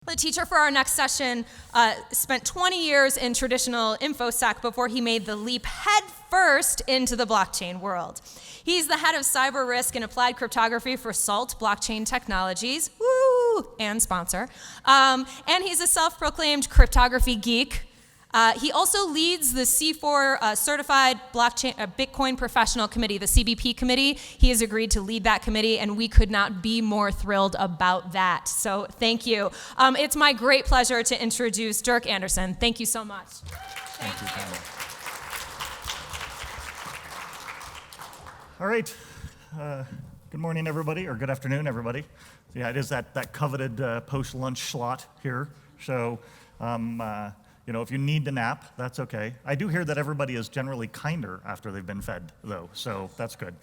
The teacher for our next session spent 20 years in traditional InfoSec before he made the leap head first into the blockchain world. He's the head of cyber risk and applied cryptography for SALT Blockchain Technologies, woo, and sponsor. And he's a self-proclaimed cryptography geek. He also leads the C4 Certified Blockchain Bitcoin Professional Committee, the CBP committee. He has agreed to lead that committee, and we could not be more thrilled about that. So thank you. It's my great pleasure to introduce Dirk Anderson. Thank you so much. Thank you, Pamela. All right. Good morning, everybody, or good afternoon, everybody. Yeah, it is that coveted post-lunch slot here. So, you know, if you need to nap, that's okay. I do hear that everybody is generally kinder after they've been fed, though, so that's good.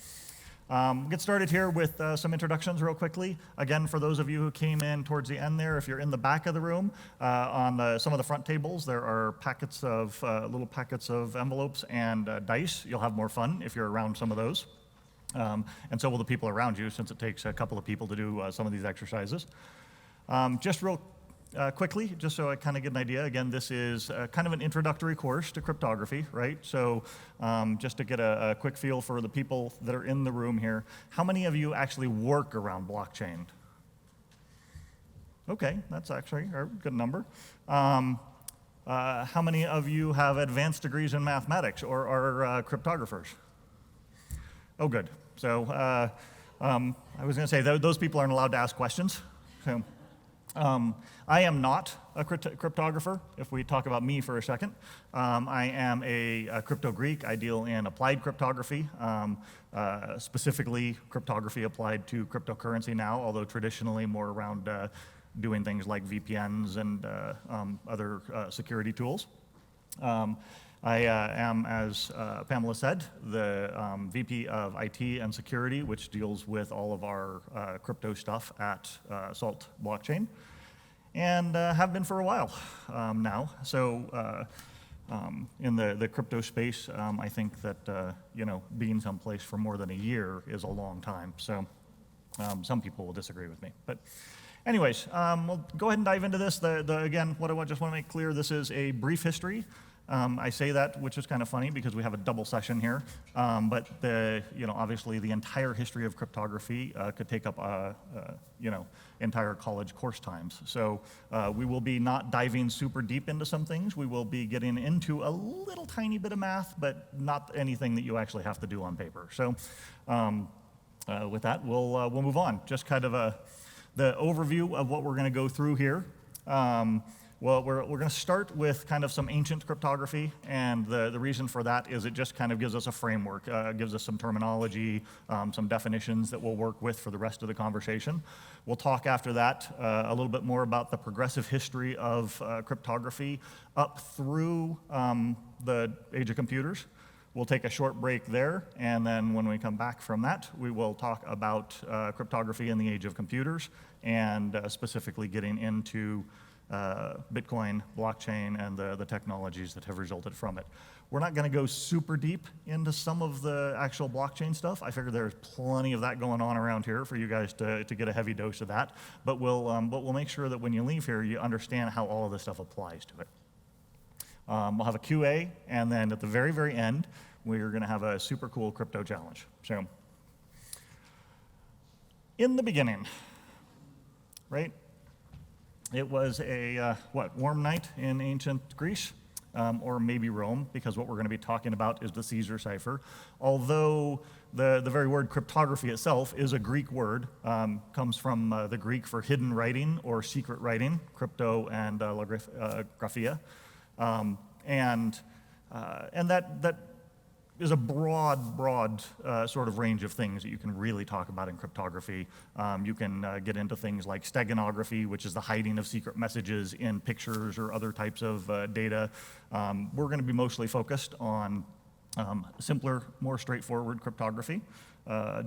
We'll get started here with some introductions real quickly. Again, for those of you who came in towards the end there, if you're in the back of the room, on some of the front tables, there are packets of, little packets of envelopes and dice. You'll have more fun if you're around some of those. And so will the people around you, since it takes a couple of people to do some of these exercises. Just real quickly, just so I kind of get an idea, again, this is kind of an introductory course to cryptography, right? So just to get a quick feel for the people that are in the room here, how many of you actually work around blockchain? Okay, that's actually a good number. How many of you have advanced degrees in mathematics or are cryptographers? Oh, good. So I was going to say, those people aren't allowed to ask questions. So I am not a cryptographer, if we talk about me for a second. I am a crypto Greek. I deal in applied cryptography, specifically cryptography applied to cryptocurrency now, although traditionally more around doing things like VPNs and other security tools. I am, as Pamela said, the VP of IT and Security, which deals with all of our crypto stuff at SALT Blockchain, and have been for a while now. So in the crypto space, I think that you know, being someplace for more than a year is a long time. So some people will disagree with me, but. Anyways, we'll go ahead and dive into this. Again, what I just want to make clear, this is a brief history. I say that, which is kind of funny because we have a double session here. But you know, obviously, the entire history of cryptography could take up you know, entire college course times. So we will be not diving super deep into some things. We will be getting into a little tiny bit of math, but not anything that you actually have to do on paper. So with that, we'll move on. Just kind of the overview of what we're going to go through here. Well, we're going to start with kind of some ancient cryptography, and the reason for that is it just kind of gives us a framework, gives us some terminology, some definitions that we'll work with for the rest of the conversation. We'll talk after that a little bit more about the progressive history of cryptography up through the age of computers. We'll take a short break there, and then when we come back from that, we will talk about cryptography in the age of computers, and specifically getting into Bitcoin, blockchain, and the technologies that have resulted from it. We're not going to go super deep into some of the actual blockchain stuff. I figure there's plenty of that going on around here for you guys to get a heavy dose of that, but we'll make sure that when you leave here, you understand how all of this stuff applies to it. We'll have a QA, and then at the very, very end, we're going to have a super cool crypto challenge. So, in the beginning, right? It was a, warm night in ancient Greece, or maybe Rome, because what we're going to be talking about is the Caesar cipher. Although the very word cryptography itself is a Greek word, comes from the Greek for hidden writing or secret writing, crypto and graphia. And that is a broad sort of range of things that you can really talk about in cryptography. You can get into things like steganography, which is the hiding of secret messages in pictures or other types of data. We're going to be mostly focused on simpler, more straightforward cryptography,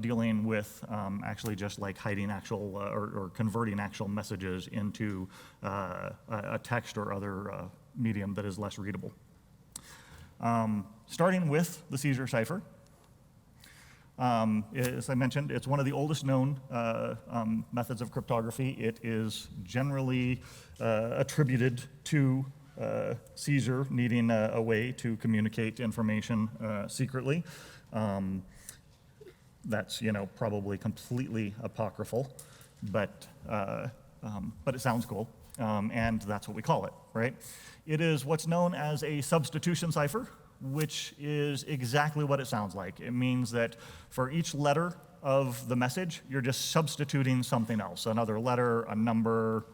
dealing with actually just like hiding actual or converting actual messages into a text or other medium that is less readable. Starting with the Caesar cipher. As I mentioned, it's one of the oldest known methods of cryptography. It is generally attributed to Caesar needing a way to communicate information secretly. That's probably completely apocryphal, but it sounds cool, and that's what we call it, right? It is what's known as a substitution cipher, which is exactly what it sounds like. It means that for each letter of the message, you're just substituting something else, another letter, a number,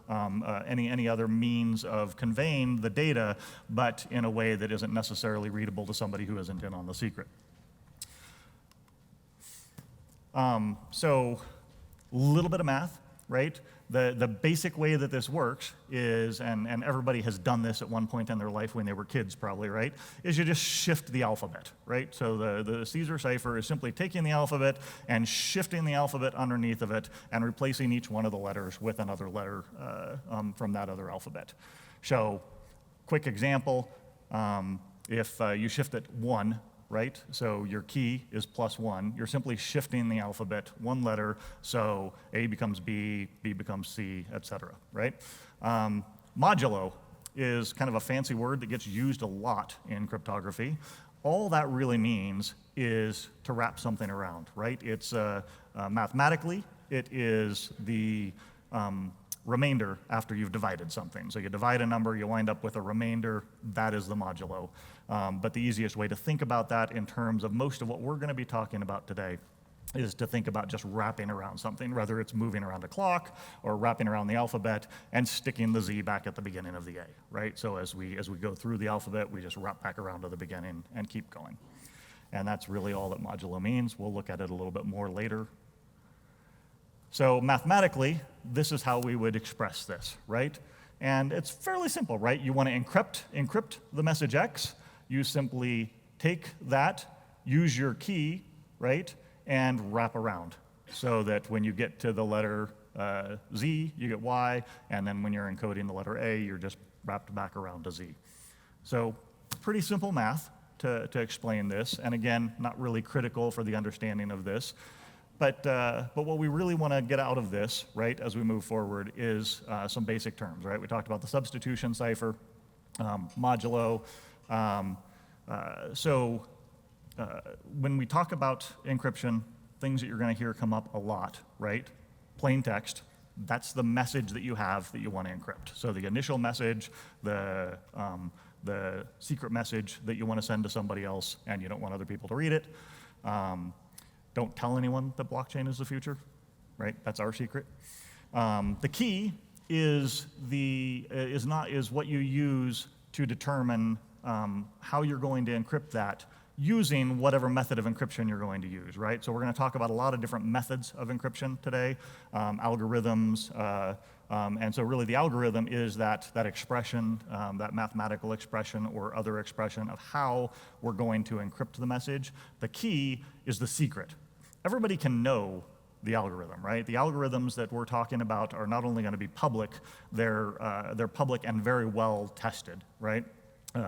any other means of conveying the data, but in a way that isn't necessarily readable to somebody who isn't in on the secret. So a little bit of math, right? The basic way that this works is, and everybody has done this at one point in their life when they were kids probably, right, is you just shift the alphabet, right? So the Caesar cipher is simply taking the alphabet and shifting the alphabet underneath of it and replacing each one of the letters with another letter from that other alphabet. So quick example, if you shift it 1, right? So your key is +1. You're simply shifting the alphabet one letter, so A becomes B, B becomes C, etc., right? Modulo is kind of a fancy word that gets used a lot in cryptography. All that really means is to wrap something around, right? It's mathematically, it is the remainder after you've divided something. So you divide a number, you wind up with a remainder, that is the modulo. But the easiest way to think about that in terms of most of what we're going to be talking about today is to think about just wrapping around something, whether it's moving around a clock or wrapping around the alphabet and sticking the Z back at the beginning of the A, right? So as we go through the alphabet, we just wrap back around to the beginning and keep going. And that's really all that modulo means. We'll look at it a little bit more later. So mathematically, this is how we would express this, right? And it's fairly simple, right? You want to encrypt the message X. You simply take that, use your key, right, and wrap around so that when you get to the letter Z, you get Y, and then when you're encoding the letter A, you're just wrapped back around to Z. So pretty simple math to explain this, and again, not really critical for the understanding of this. But what we really want to get out of this, right, as we move forward, is some basic terms, right? We talked about the substitution cipher, modulo. When we talk about encryption, things that you're going to hear come up a lot, right? Plaintext, that's the message that you have that you want to encrypt. So the initial message, the secret message that you want to send to somebody else, and you don't want other people to read it. Don't tell anyone that blockchain is the future, right? That's our secret. The key is what you use to determine how you're going to encrypt that using whatever method of encryption you're going to use, right? So we're going to talk about a lot of different methods of encryption today, algorithms, and so really the algorithm is that expression, that mathematical expression or other expression of how we're going to encrypt the message. The key is the secret. Everybody can know the algorithm, right? The algorithms that we're talking about are not only going to be public, they're public and very well tested, right?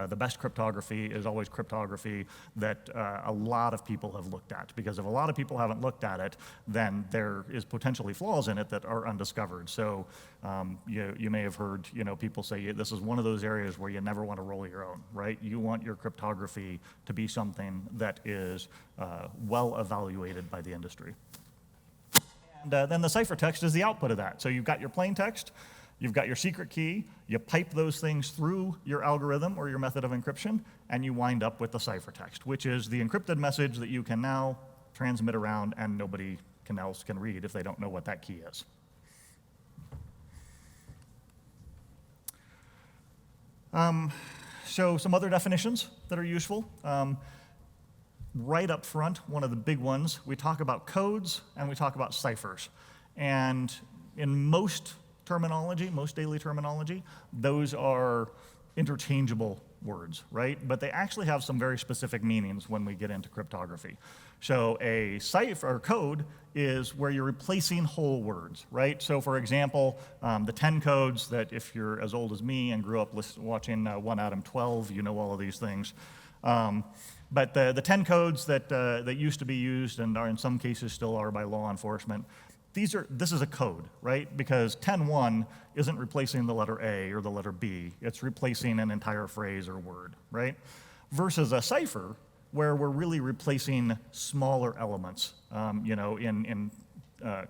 The best cryptography is always cryptography that a lot of people have looked at, because if a lot of people haven't looked at it, then there is potentially flaws in it that are undiscovered. So you may have heard people say this is one of those areas where you never want to roll your own, right? You want your cryptography to be something that is well evaluated by the industry. And then the ciphertext is the output of that. So you've got your plain text, you've got your secret key, you pipe those things through your algorithm or your method of encryption, and you wind up with the ciphertext, which is the encrypted message that you can now transmit around and nobody else can read if they don't know what that key is. So some other definitions that are useful. Right up front, one of the big ones, we talk about codes and we talk about ciphers. And in most terminology, most daily terminology, those are interchangeable words, right? But they actually have some very specific meanings when we get into cryptography. So a cipher or code is where you're replacing whole words, right? So for example, the 10 codes that if you're as old as me and grew up watching 1 Atom 12, you know all of these things. But the 10 codes that used to be used and are in some cases still are by law enforcement, this is a code, right? Because 10.1 isn't replacing the letter A or the letter B. It's replacing an entire phrase or word, right? Versus a cipher, where we're really replacing smaller elements. In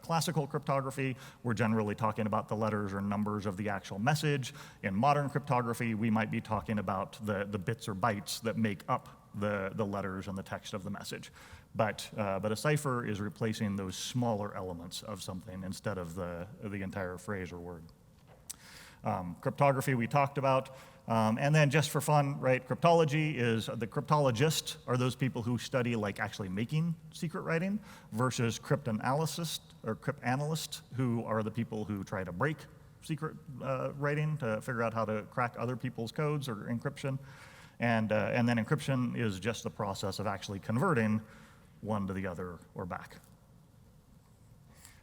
classical cryptography, we're generally talking about the letters or numbers of the actual message. In modern cryptography, we might be talking about the bits or bytes that make up the letters and the text of the message. But a cipher is replacing those smaller elements of something instead of the entire phrase or word. Cryptography we talked about. And then just for fun, right, cryptology is, the cryptologists are those people who study like actually making secret writing versus cryptanalysts who are the people who try to break secret writing to figure out how to crack other people's codes or encryption. And then encryption is just the process of actually converting one to the other or back.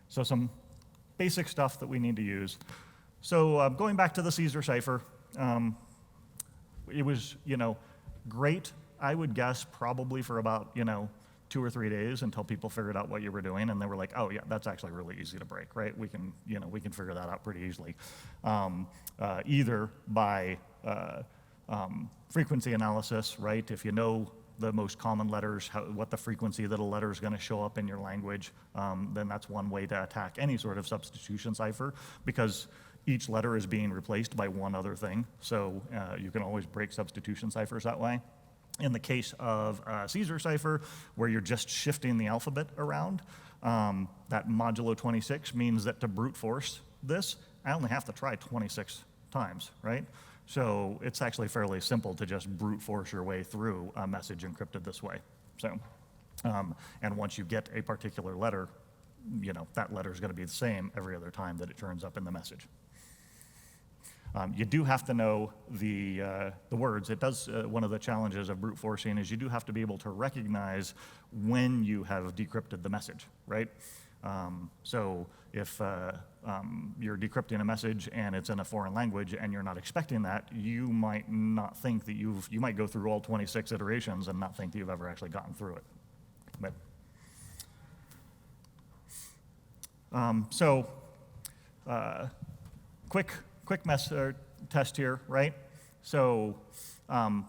So some basic stuff that we need to use. So going back to the Caesar cipher, it was, great, I would guess, probably for about, 2 or 3 days until people figured out what you were doing, and they were like, oh yeah, that's actually really easy to break, right? We can figure that out pretty easily. Either by frequency analysis, right? If you know the most common letters, what the frequency that a letter is going to show up in your language, then that's one way to attack any sort of substitution cipher, because each letter is being replaced by one other thing. So you can always break substitution ciphers that way. In the case of Caesar cipher, where you're just shifting the alphabet around, that modulo 26 means that to brute force this, I only have to try 26 times, right? So it's actually fairly simple to just brute force your way through a message encrypted this way. So, and once you get a particular letter, that letter is going to be the same every other time that it turns up in the message. You do have to know the words. It does, one of the challenges of brute forcing is you do have to be able to recognize when you have decrypted the message, right? So if you're decrypting a message and it's in a foreign language and you're not expecting that, you might not think that you might go through all 26 iterations and not think that you've ever actually gotten through it. But, quick test here, right? So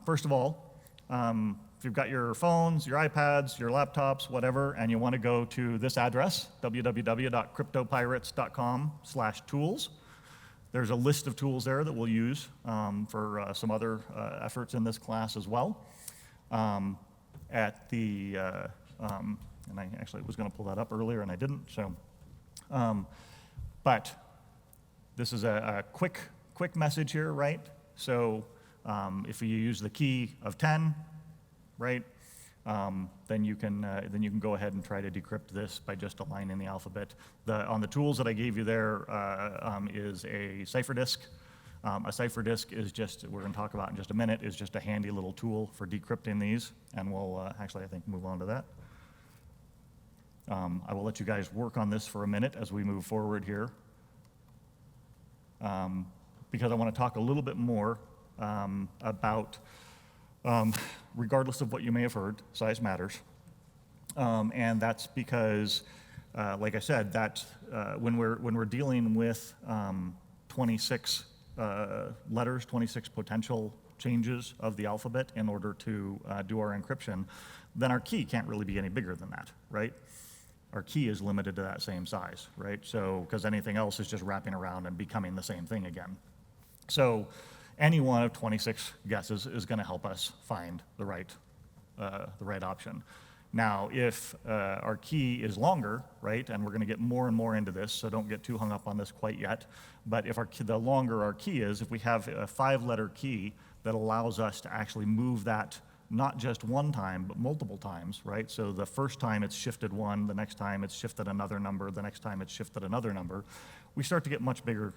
first of all, if you've got your phones, your iPads, your laptops, whatever, and you want to go to this address, www.cryptopirates.com/tools, there's a list of tools there that we'll use for some other efforts in this class as well. And I actually was going to pull that up earlier and I didn't, so. But this is a quick message here, right? So if you use the key of 10, right, then you can go ahead and try to decrypt this by just aligning the alphabet. On the tools that I gave you there is a cipher disk. A cipher disk is just, we're going to talk about in just a minute, is just a handy little tool for decrypting these, and we'll actually, I think, move on to that. I will let you guys work on this for a minute as we move forward here, because I want to talk a little bit more about, regardless of what you may have heard, size matters. And that's because, like I said, that when we're dealing with 26 letters, 26 potential changes of the alphabet in order to do our encryption, then our key can't really be any bigger than that, right? Our key is limited to that same size, right? So, because anything else is just wrapping around and becoming the same thing again. So, any one of 26 guesses is going to help us find the right option. Now, if our key is longer, right, and we're going to get more and more into this, so don't get too hung up on this quite yet, but if the longer our key is, if we have a 5-letter key that allows us to actually move that not just one time, but multiple times, right? So the first time it's shifted 1, the next time it's shifted another number, the next time it's shifted another number, we start to get much bigger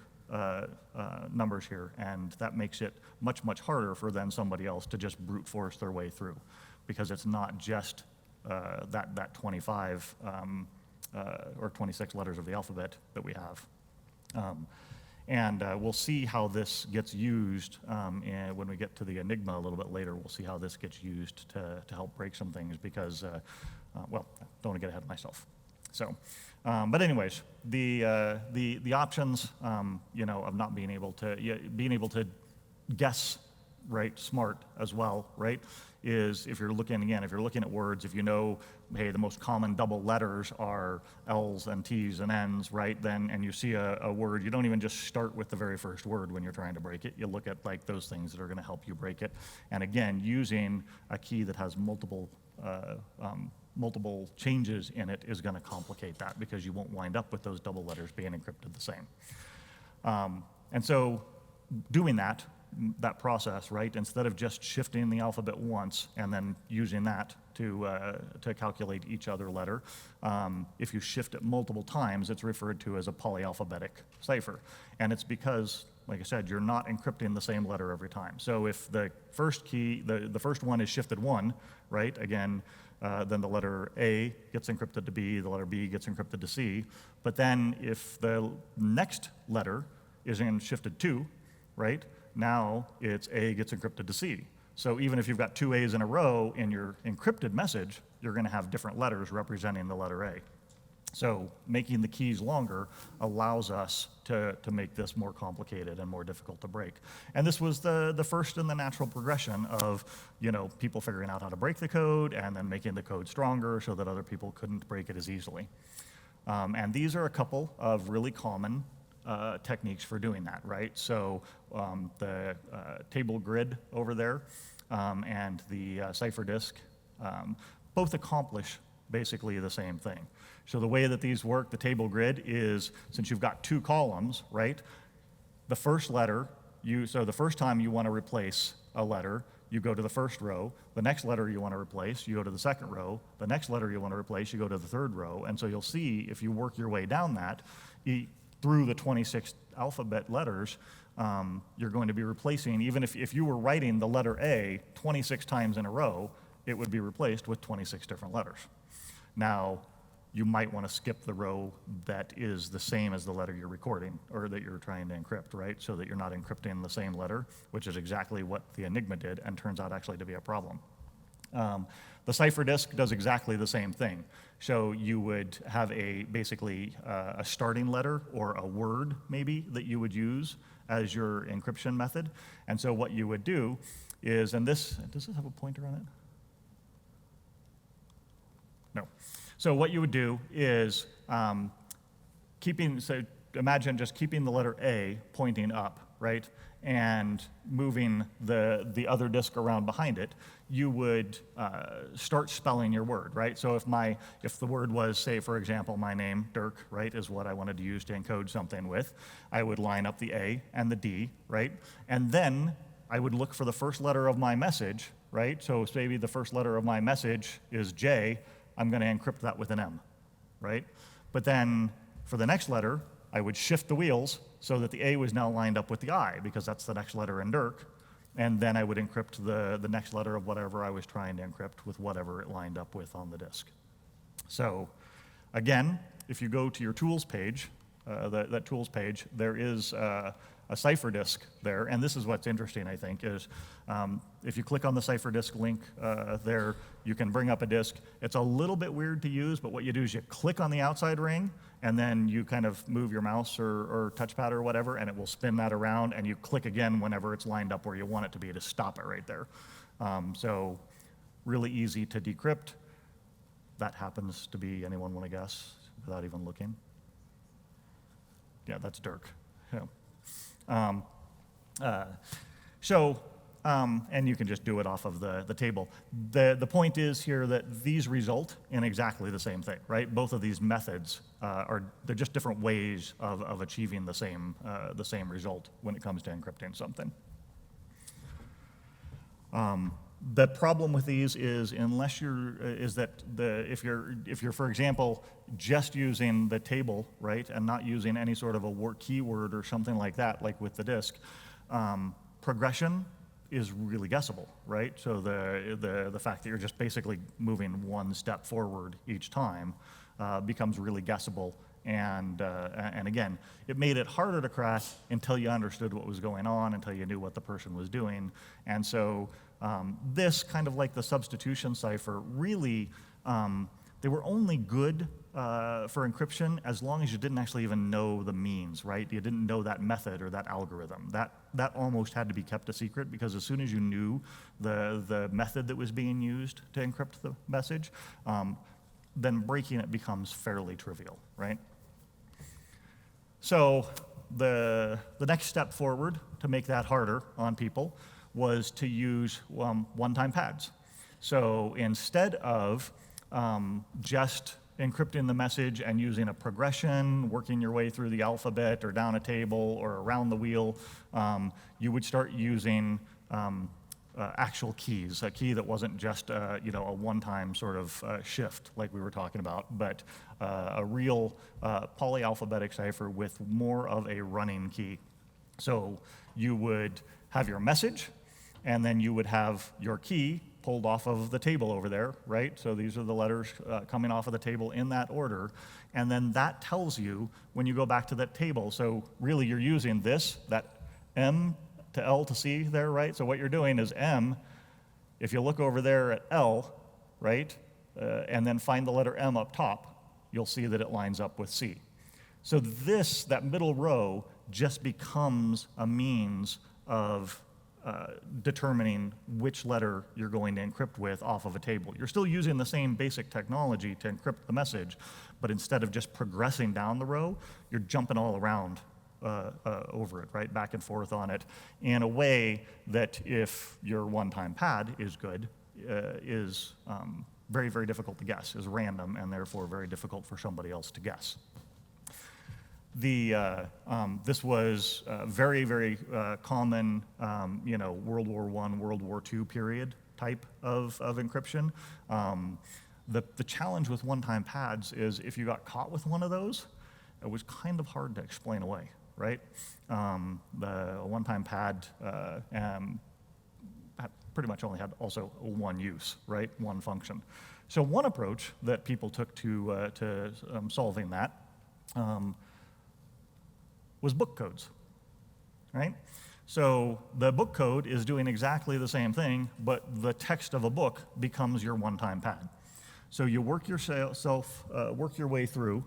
numbers here, and that makes it much, much harder for then somebody else to just brute force their way through, because it's not just that 25 or 26 letters of the alphabet that we have. And we'll see how this gets used and when we get to the Enigma a little bit later. We'll see how this gets used to help break some things because, well, I don't want to get ahead of myself. So, but anyways, the options, you know, of not being able to guess, right, smart as well, right, is if you're looking, again, if you're looking at words, if you know, hey, the most common double letters are L's and T's and N's, right, then, and you see a word, you don't even just start with the very first word when you're trying to break it. You look at, like, those things that are going to help you break it. And again, using a key that has multiple changes in it is going to complicate that because you won't wind up with those double letters being encrypted the same. And so doing that process, right, instead of just shifting the alphabet once and then using that to calculate each other letter, if you shift it multiple times, it's referred to as a polyalphabetic cipher. And it's because, like I said, you're not encrypting the same letter every time. So if the first key, the first one is shifted one, right, again, then the letter A gets encrypted to B, the letter B gets encrypted to C. But then if the next letter is in shifted 2, right, now it's A gets encrypted to C. So even if you've got 2 A's in a row in your encrypted message, you're going to have different letters representing the letter A. So making the keys longer allows us to make this more complicated and more difficult to break. And this was the first in the natural progression of, you know, people figuring out how to break the code and then making the code stronger so that other people couldn't break it as easily. And these are a couple of really common techniques for doing that, right? So the table grid over there and the cipher disk both accomplish basically the same thing. So the way that these work, the table grid is, since you've got 2 columns, right? The first letter, so the first time you want to replace a letter, you go to the first row. The next letter you want to replace, you go to the second row. The next letter you want to replace, you go to the third row. And so you'll see, if you work your way down that, through the 26 alphabet letters, you're going to be replacing, even if you were writing the letter A 26 times in a row, it would be replaced with 26 different letters. Now, you might want to skip the row that is the same as the letter you're recording or that you're trying to encrypt, right? So that you're not encrypting the same letter, which is exactly what the Enigma did and turns out actually to be a problem. The cipher disk does exactly the same thing. So you would have basically a starting letter or a word maybe that you would use as your encryption method. And so what you would do is, and does this have a pointer on it? No. So what you would do is imagine just keeping the letter A pointing up, right? And moving the other disk around behind it, you would start spelling your word, right? So if the word was, say, for example, my name, Dirk, right, is what I wanted to use to encode something with, I would line up the A and the D, right? And then I would look for the first letter of my message, right? So maybe the first letter of my message is J, I'm going to encrypt that with an M, right? But then for the next letter, I would shift the wheels so that the A was now lined up with the I, because that's the next letter in Dirk. And then I would encrypt the next letter of whatever I was trying to encrypt with whatever it lined up with on the disk. So again, if you go to your tools page, that tools page, there is a cipher disk there. And this is what's interesting, I think, is if you click on the cipher disk link there, you can bring up a disk. It's a little bit weird to use, but what you do is you click on the outside ring, and then you kind of move your mouse or touchpad or whatever, and it will spin that around, and you click again whenever it's lined up where you want it to be to stop it right there. So really easy to decrypt. That happens to be, anyone want to guess without even looking? Yeah, that's Dirk. Yeah. And you can just do it off of the table. The point is here that these result in exactly the same thing, right? Both of these methods they're just different ways of achieving the same result when it comes to encrypting something. The problem with these is if you're for example just using the table, right, and not using any sort of a keyword or something like that, like with the disk, progression is really guessable, right? So the fact that you're just basically moving one step forward each time becomes really guessable And again, it made it harder to crack until you understood what was going on, until you knew what the person was doing. And so this, kind of like the substitution cipher, really, they were only good for encryption as long as you didn't actually even know the means, right? You didn't know that method or that algorithm. That almost had to be kept a secret, because as soon as you knew the method that was being used to encrypt the message, then breaking it becomes fairly trivial, right? So the next step forward to make that harder on people was to use one-time pads. So instead of just encrypting the message and using a progression, working your way through the alphabet or down a table or around the wheel, you would start using actual keys, a key that wasn't just a one-time sort of shift like we were talking about, but a real polyalphabetic cipher with more of a running key. So you would have your message, and then you would have your key pulled off of the table over there, right? So these are the letters coming off of the table in that order, and then that tells you when you go back to that table. So really you're using that M to L to C there, right? So what you're doing is M, if you look over there at L, right, and then find the letter M up top, you'll see that it lines up with C. So that middle row just becomes a means of determining which letter you're going to encrypt with off of a table. You're still using the same basic technology to encrypt the message, but instead of just progressing down the row, you're jumping all around over it, right, back and forth on it, in a way that, if your one-time pad is good, is very, very difficult to guess, is random, and therefore very difficult for somebody else to guess. This was very, very common, World War I, World War II period type of encryption. The challenge with one-time pads is if you got caught with one of those, it was kind of hard to explain away, right? The one-time pad pretty much only had also one use, right? One function. So one approach that people took to solving that was book codes, right? So the book code is doing exactly the same thing, but the text of a book becomes your one-time pad. So you work your way through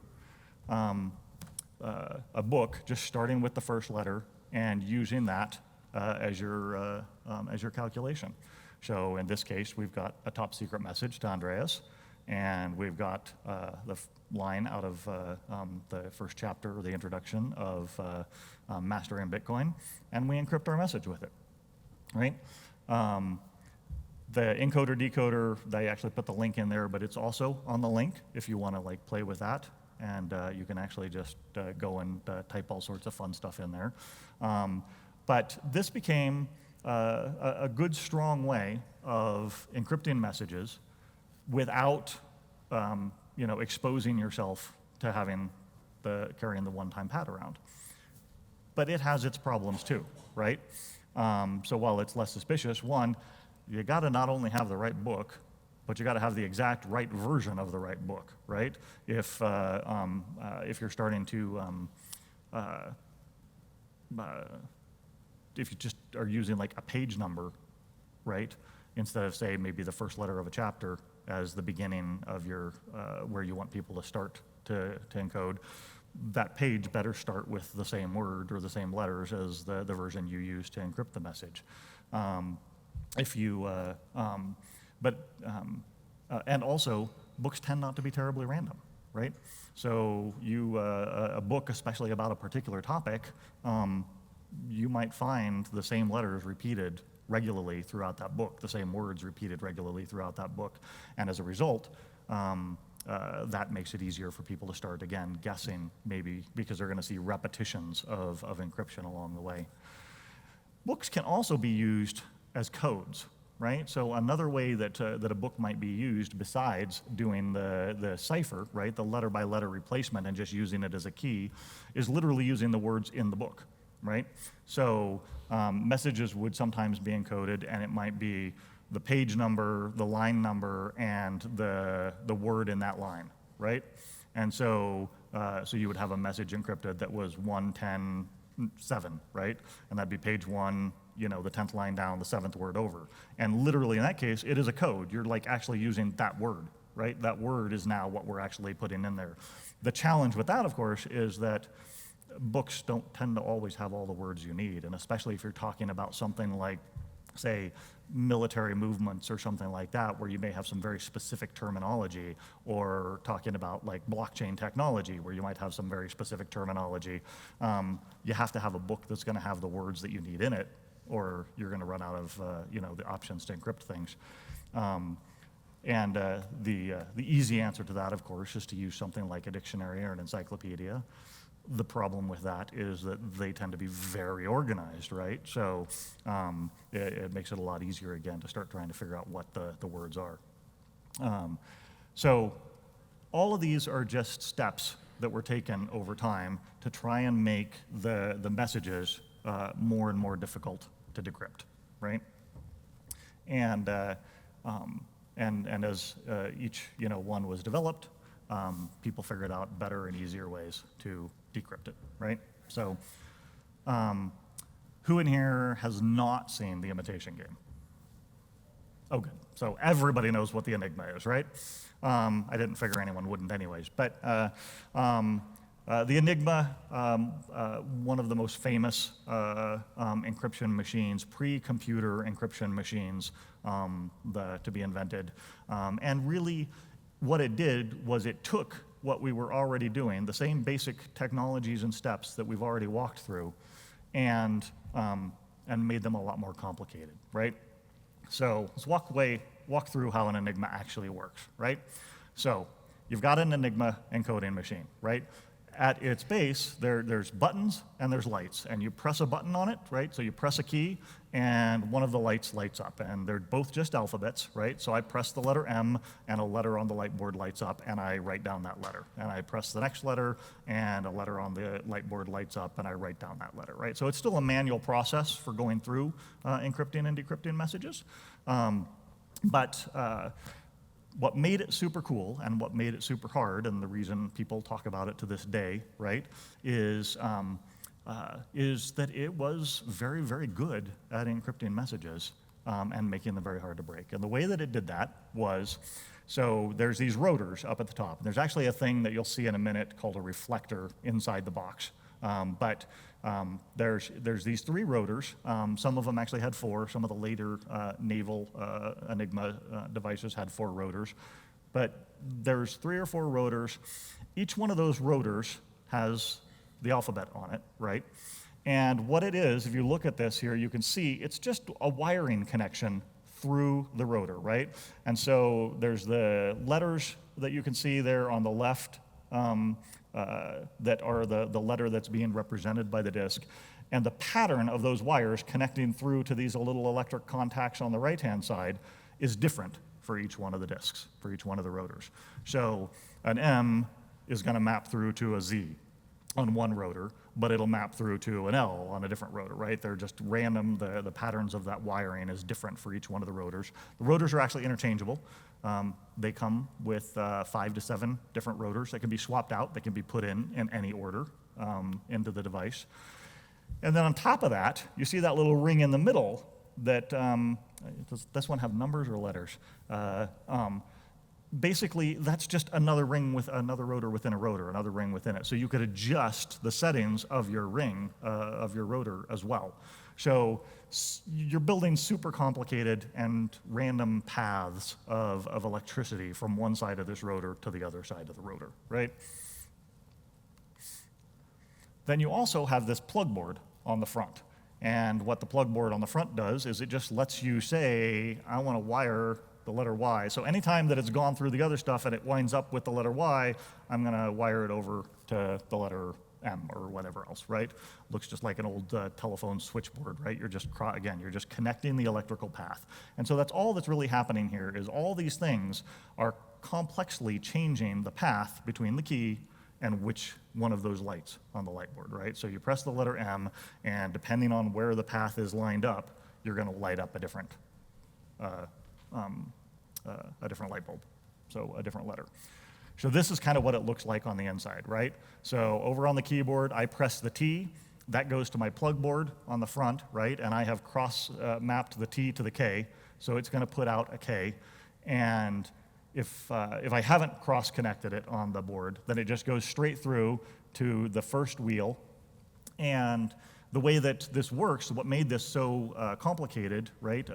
a book, just starting with the first letter and using that as your calculation. So in this case, we've got a top secret message to Andreas, and we've got the line out of the first chapter, or the introduction of Mastering Bitcoin, and we encrypt our message with it, right? The encoder decoder, they actually put the link in there, but it's also on the link if you want to play with that, and you can actually just go and type all sorts of fun stuff in there. But this became a good, strong way of encrypting messages without exposing yourself to carrying the one-time pad around. But it has its problems too, right? So while it's less suspicious, one, you got to not only have the right book, but you got to have the exact right version of the right book, right? If you're starting to if you just are using a page number, right, instead of, say, maybe the first letter of a chapter as the beginning of your where you want people to start to encode, that page better start with the same word or the same letters as the version you use to encrypt the message. And also, books tend not to be terribly random, right? So a book, especially about a particular topic, you might find the same letters repeated regularly throughout that book, the same words repeated regularly throughout that book. And as a result, that makes it easier for people to start, again, guessing, maybe because they're going to see repetitions of encryption along the way. Books can also be used as codes, right? So another way that a book might be used, besides doing the cipher, right, the letter-by-letter replacement and just using it as a key, is literally using the words in the book, right? So messages would sometimes be encoded, and it might be the page number, the line number, and the word in that line, right? And so So you would have a message encrypted that was 110.7, right? And that'd be page 1, the 10th line down, the 7th word over. And literally in that case, it is a code. You're like actually using that word, right? That word is now what we're actually putting in there. The challenge with that, of course, is that books don't tend to always have all the words you need, and especially if you're talking about something like, say, military movements or something like that, where you may have some very specific terminology, or talking about like blockchain technology, where you might have some very specific terminology. You have to have a book that's going to have the words that you need in it, or you're going to run out of the options to encrypt things. The easy answer to that, of course, is to use something like a dictionary or an encyclopedia. The problem with that is that they tend to be very organized, right? So it makes it a lot easier, again, to start trying to figure out what the words are. So all of these are just steps that were taken over time to try and make the messages more and more difficult to decrypt, right? And as each one was developed, people figured out better and easier ways to decrypt it, right? So who in here has not seen The Imitation Game? Oh, good. So everybody knows what the Enigma is, right? I didn't figure anyone wouldn't anyways. But the Enigma, one of the most famous encryption machines, pre-computer encryption machines to be invented. And really, what it did was it took what we were already doing, the same basic technologies and steps that we've already walked through, and made them a lot more complicated, right? So let's walk through how an Enigma actually works, right? So you've got an Enigma encoding machine, right? At its base, there's buttons and there's lights, and you press a button on it, right? So you press a key, and one of the lights lights up, and they're both just alphabets, right? So I press the letter M, and a letter on the light board lights up, and I write down that letter. And I press the next letter, and a letter on the light board lights up, and I write down that letter, right? So it's still a manual process for going through encrypting and decrypting messages. What made it super cool and what made it super hard, and the reason people talk about it to this day, right, is that it was very, very good at encrypting messages and making them very hard to break. And the way that it did that was, so there's these rotors up at the top. There's actually a thing that you'll see in a minute called a reflector inside the box. There's these 3 rotors. Some of them actually had 4. Some of the later naval Enigma devices had 4 rotors. But there's 3 or 4 rotors. Each one of those rotors has the alphabet on it, right? And what it is, if you look at this here, you can see it's just a wiring connection through the rotor, right? And so there's the letters that you can see there on the left, that are the letter that's being represented by the disk. And the pattern of those wires connecting through to these little electric contacts on the right-hand side is different for each one of the disks, for each one of the rotors. So an M is going to map through to a Z on one rotor, but it'll map through to an L on a different rotor, right? They're just random. The patterns of that wiring is different for each one of the rotors. The rotors are actually interchangeable. They come with 5 to 7 different rotors that can be swapped out. They can be put in any order into the device. And then on top of that, you see that little ring in the middle that, does this one have numbers or letters? Basically, that's just another ring with another rotor within a rotor, another ring within it. So you could adjust the settings of your ring, of your rotor as well. So you're building super complicated and random paths of electricity from one side of this rotor to the other side of the rotor, right? Then you also have this PlugBoard on the front. And what the PlugBoard on the front does is it just lets you say, I want to wire the letter Y. So anytime that it's gone through the other stuff and it winds up with the letter Y, I'm going to wire it over to the letter M or whatever else, right? Looks just like an old telephone switchboard, right? You're just, again, you're just connecting the electrical path. And so that's all that's really happening here is all these things are complexly changing the path between the key and which one of those lights on the light board, right? So you press the letter M, and depending on where the path is lined up, you're going to light up a different light bulb, so a different letter. So this is kind of what it looks like on the inside, right? So over on the keyboard, I press the T. That goes to my PlugBoard on the front, right? And I have cross-mapped the T to the K, so it's going to put out a K. And if I haven't cross-connected it on the board, then it just goes straight through to the first wheel. And the way that this works, what made this so complicated, right?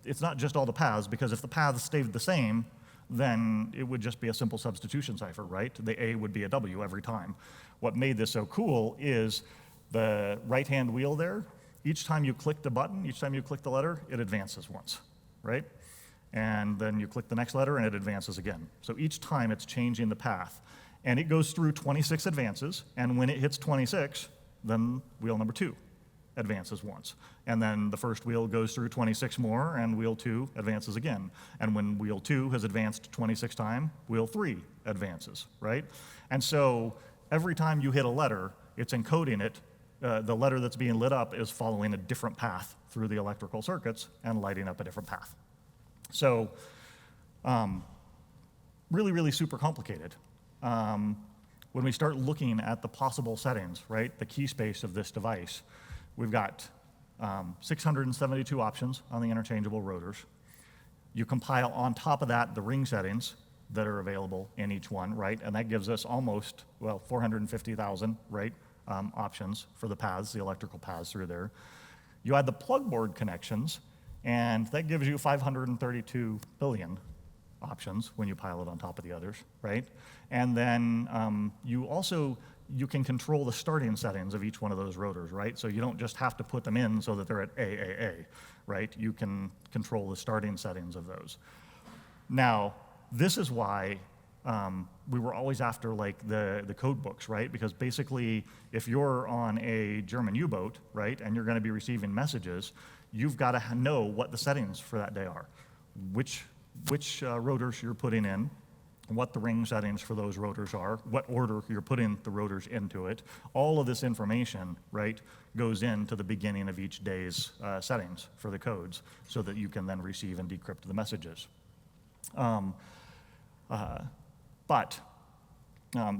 It's not just all the paths, because if the paths stayed the same, then it would just be a simple substitution cipher, right? The A would be a W every time. What made this so cool is the right-hand wheel there. Each time you click the button, each time you click the letter, it advances once, right? And then you click the next letter and it advances again. So each time it's changing the path. And it goes through 26 advances, and when it hits 26, then wheel number 2 advances once. And then the first wheel goes through 26 more, and wheel 2 advances again. And when wheel 2 has advanced 26 times, wheel 3 advances, right? And so every time you hit a letter, it's encoding it. The letter that's being lit up is following a different path through the electrical circuits and lighting up a different path. So really, really super complicated. When we start looking at the possible settings, right, the key space of this device, we've got 672 options on the interchangeable rotors. You compile on top of that the ring settings that are available in each one, right? And that gives us almost, well, 450,000, right, options for the paths, the electrical paths through there. You add the PlugBoard connections, and that gives you 532 billion options when you pile it on top of the others, right? And then you can control the starting settings of each one of those rotors, right? So you don't just have to put them in so that they're at AAA, right? You can control the starting settings of those. Now, this is why we were always after like the code books, right? Because basically, if you're on a German U-boat, right, and you're going to be receiving messages, you've got to know what the settings for that day are, which rotors you're putting in, what the ring settings for those rotors are, what order you're putting the rotors into it. All of this information, right, goes into the beginning of each day's settings for the codes so that you can then receive and decrypt the messages.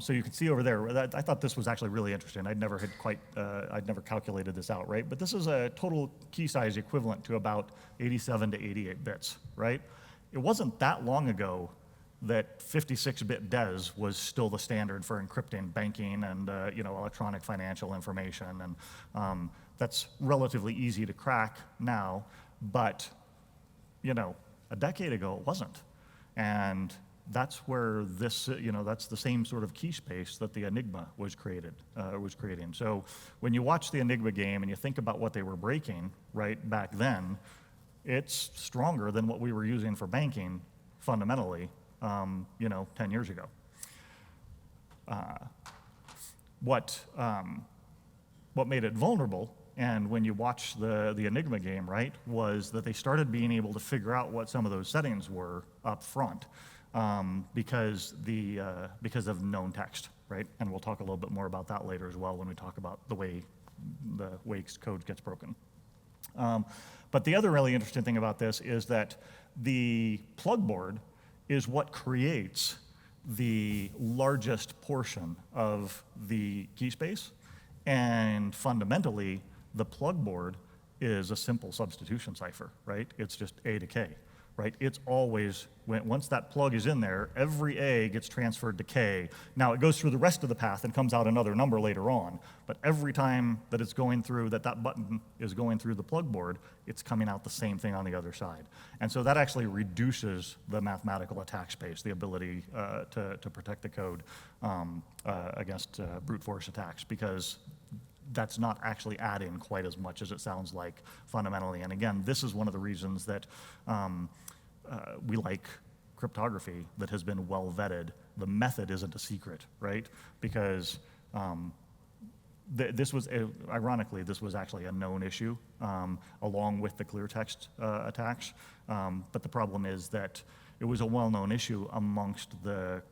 So you can see over there, I thought this was actually really interesting. I'd never calculated this out, right? But this is a total key size equivalent to about 87 to 88 bits, right? It wasn't that long ago that 56-bit DES was still the standard for encrypting banking and electronic financial information, and that's relatively easy to crack now, but a decade ago it wasn't, and that's where this, that's the same sort of key space that the Enigma was creating. So when you watch the Enigma game and you think about what they were breaking right back then, it's stronger than what we were using for banking fundamentally, 10 years ago. What made it vulnerable, and when you watch the Enigma game, right, was that they started being able to figure out what some of those settings were up front. Because of known text, right? And we'll talk a little bit more about that later as well when we talk about the way code gets broken. But the other really interesting thing about this is that the PlugBoard is what creates the largest portion of the key space, and fundamentally, the PlugBoard is a simple substitution cipher, right? It's just A to K. Right? It's always, once that plug is in there, every A gets transferred to K. Now it goes through the rest of the path and comes out another number later on, but every time that it's going through, that button is going through the PlugBoard, it's coming out the same thing on the other side. And so that actually reduces the mathematical attack space, the ability to protect the code against brute force attacks, because that's not actually adding quite as much as it sounds like fundamentally. And again, this is one of the reasons that we like cryptography that has been well vetted. The method isn't a secret, right? Because ironically, this was actually a known issue along with the clear text attacks. But the problem is that it was a well-known issue amongst the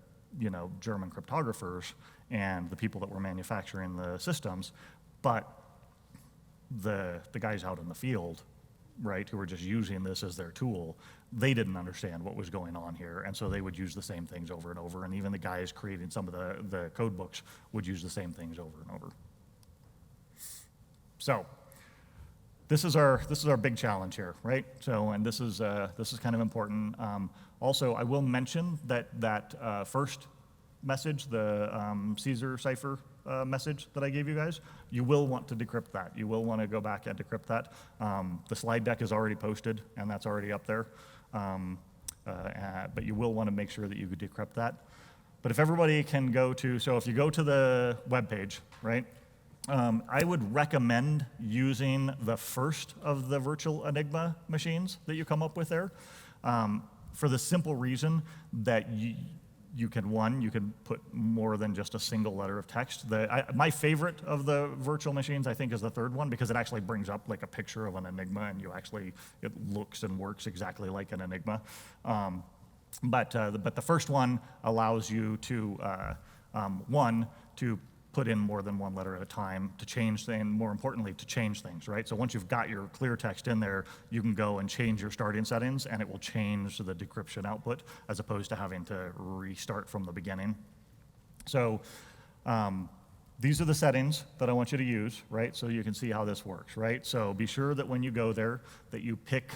German cryptographers and the people that were manufacturing the systems. But the guys out in the field right, who were just using this as their tool, they didn't understand what was going on here, and so they would use the same things over and over, and even the guys creating some of the code books would use the same things over and over. So this is our big challenge here, right? So, and this is kind of important. Also, I will mention that first message, the Caesar cipher message that I gave you guys, you will want to decrypt that. You will want to go back and decrypt that. The slide deck is already posted, and that's already up there. But you will want to make sure that you could decrypt that. But if everybody can go to, so if you go to the web page, right, I would recommend using the first of the virtual Enigma machines that you come up with there, for the simple reason that you can put more than just a single letter of text. My favorite of the virtual machines, I think, is the third one, because it actually brings up like a picture of an Enigma, and it looks and works exactly like an Enigma. But the first one allows you to, to put in more than one letter at a time, to change things, more importantly, to change things, right? So once you've got your clear text in there, you can go and change your starting settings, and it will change the decryption output, as opposed to having to restart from the beginning. So these are the settings that I want you to use, right? So you can see how this works, right? So be sure that when you go there, that you pick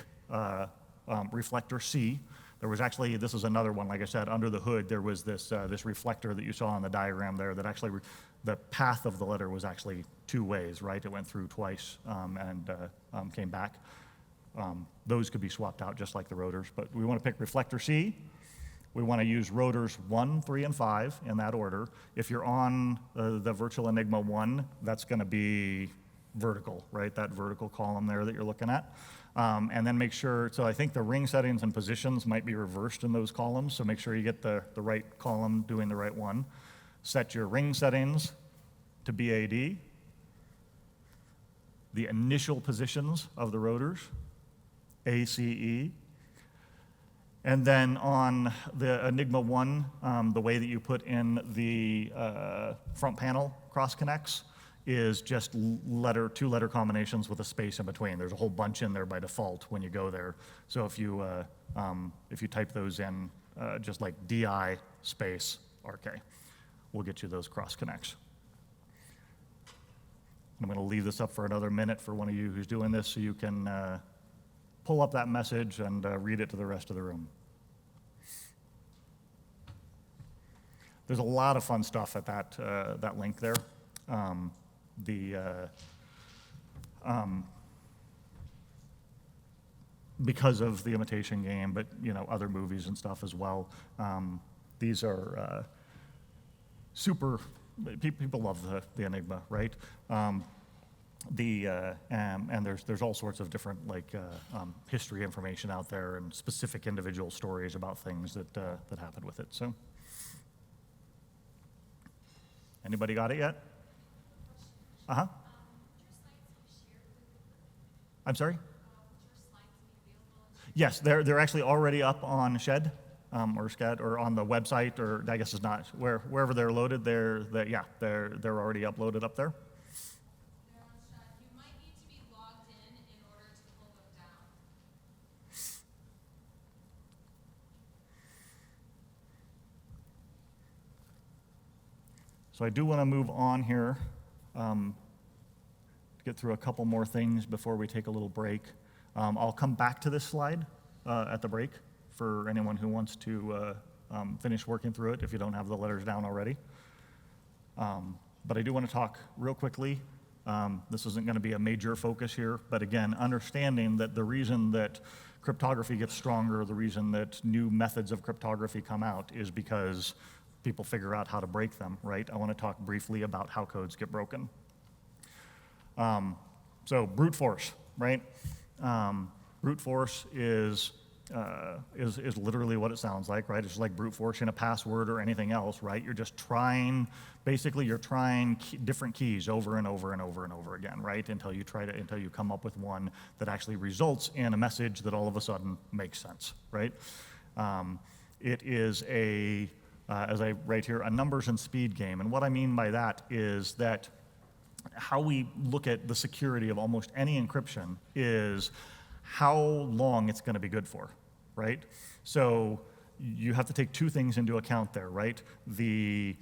reflector C. There was actually, this is another one, like I said, under the hood, there was this reflector that you saw on the diagram there that actually, the path of the letter was actually two ways, right? It went through twice and came back. Those could be swapped out just like the rotors, but we want to pick reflector C. We want to use rotors 1, 3, and 5 in that order. If you're on the virtual Enigma 1, that's going to be vertical, right? That vertical column there that you're looking at. And then make sure, so I think the ring settings and positions might be reversed in those columns, so make sure you get the right column doing the right one. Set your ring settings to BAD. The initial positions of the rotors, ACE. And then on the Enigma 1, the way that you put in the front panel cross connects is just two-letter combinations with a space in between. There's a whole bunch in there by default when you go there. So if you type those in, just like DI space RK, we'll get you those cross connects. I'm going to leave this up for another minute for one of you who's doing this, so you can pull up that message and read it to the rest of the room. There's a lot of fun stuff at that link there. Because of the Imitation Game, but other movies and stuff as well. These are super. People love the Enigma, right? And there's all sorts of different history information out there and specific individual stories about things that happened with it. So, anybody got it yet? Uh-huh. I'm sorry? Yes, they're actually already up on Shed or Sched or on the website, or I guess it's not wherever they're loaded. They're already uploaded up there. They're on Shed. You might need to be logged in order to pull them down. So I do want to move on here. Get through a couple more things before we take a little break. I'll come back to this slide at the break for anyone who wants to finish working through it if you don't have the letters down already. But I do want to talk real quickly. This isn't going to be a major focus here, but again, understanding that the reason that cryptography gets stronger, the reason that new methods of cryptography come out is because people figure out how to break them, right? I want to talk briefly about how codes get broken. So brute force, right? Brute force is literally what it sounds like, right? It's just like brute forcing a password or anything else, right? You're just trying, basically you're trying different keys over and over and over and over again, right? Until you come up with one that actually results in a message that all of a sudden makes sense, right? It is as I write here, a numbers and speed game. And what I mean by that is that how we look at the security of almost any encryption is how long it's going to be good for, right? So you have to take two things into account there, right? The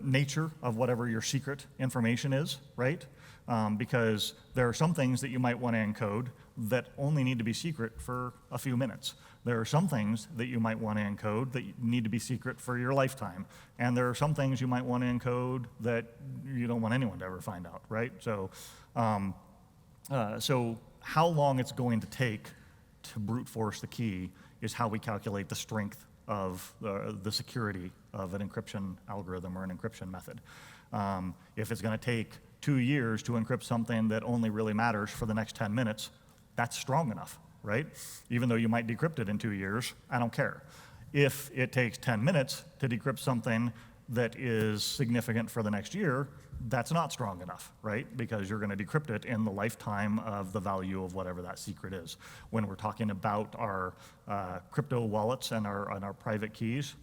nature of whatever your secret information is, right? Because there are some things that you might want to encode that only need to be secret for a few minutes. There are some things that you might want to encode that need to be secret for your lifetime. And there are some things you might want to encode that you don't want anyone to ever find out, right? So, so how long it's going to take to brute force the key is how we calculate the strength of the security of an encryption algorithm or an encryption method. If it's going to take 2 years to encrypt something that only really matters for the next 10 minutes, that's strong enough, right? Even though you might decrypt it in 2 years, I don't care. If it takes 10 minutes to decrypt something that is significant for the next year, that's not strong enough, right? Because you're going to decrypt it in the lifetime of the value of whatever that secret is. When we're talking about our crypto wallets and our private keys,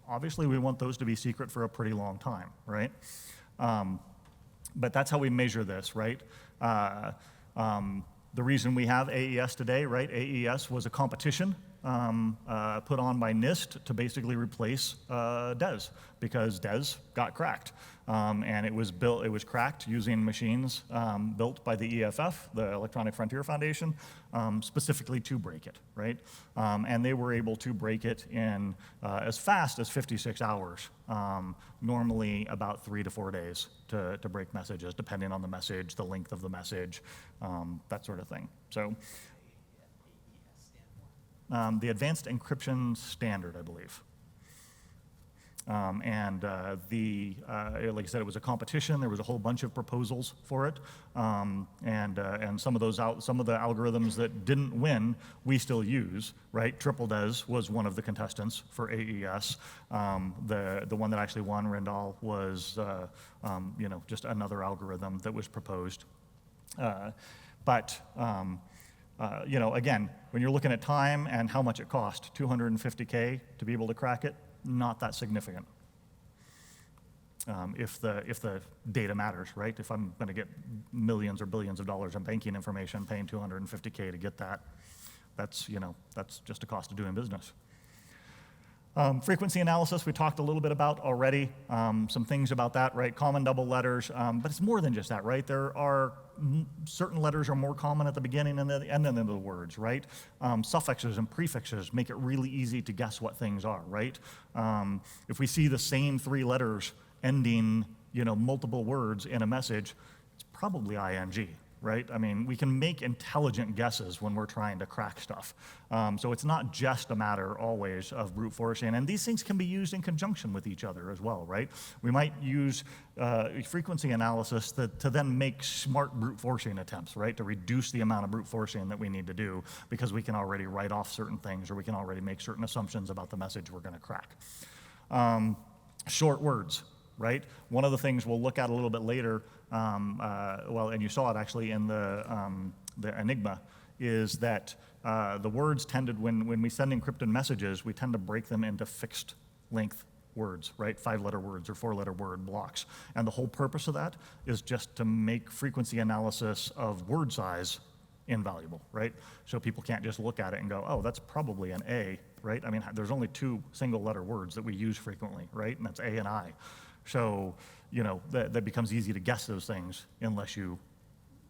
obviously we want those to be secret for a pretty long time, right? But that's how we measure this, right? The reason we have AES today, right? AES was a competition put on by NIST to basically replace DES because DES got cracked. And it was cracked using machines built by the EFF, the Electronic Frontier Foundation, specifically to break it, right? And they were able to break it in as fast as 56 hours, normally about 3 to 4 days to break messages, depending on the message, the length of the message, that sort of thing. So the Advanced Encryption Standard, I believe. Like I said, it was a competition. There was a whole bunch of proposals for it, and some of the algorithms that didn't win, we still use. Right, Triple DES was one of the contestants for AES. The one that actually won, Rendall, was just another algorithm that was proposed. Again, when you're looking at time and how much it cost, $250K to be able to crack it, not that significant. If the data matters, right? If I'm going to get millions or billions of dollars in banking information, paying $250K to get that, that's just a cost of doing business. Frequency analysis, we talked a little bit about already. Some things about that, right? Common double letters, but it's more than just that, right? There are certain letters are more common at the beginning and the end of the words, right? Suffixes and prefixes make it really easy to guess what things are, right? If we see the same 3 letters ending, multiple words in a message, it's probably ing. Right? I mean, we can make intelligent guesses when we're trying to crack stuff. So it's not just a matter always of brute forcing, and these things can be used in conjunction with each other as well, right? We might use frequency analysis to then make smart brute forcing attempts, right? To reduce the amount of brute forcing that we need to do because we can already write off certain things or we can already make certain assumptions about the message we're going to crack. Short words. Right? One of the things we'll look at a little bit later, and you saw it actually in the Enigma, is that the words tended, when we send encrypted messages, we tend to break them into fixed length words, right? 5-letter words or 4-letter word blocks. And the whole purpose of that is just to make frequency analysis of word size invaluable, right? So people can't just look at it and go, oh, that's probably an A, right? I mean, there's only 2 single-letter words that we use frequently, right? And that's A and I. So, that becomes easy to guess those things unless you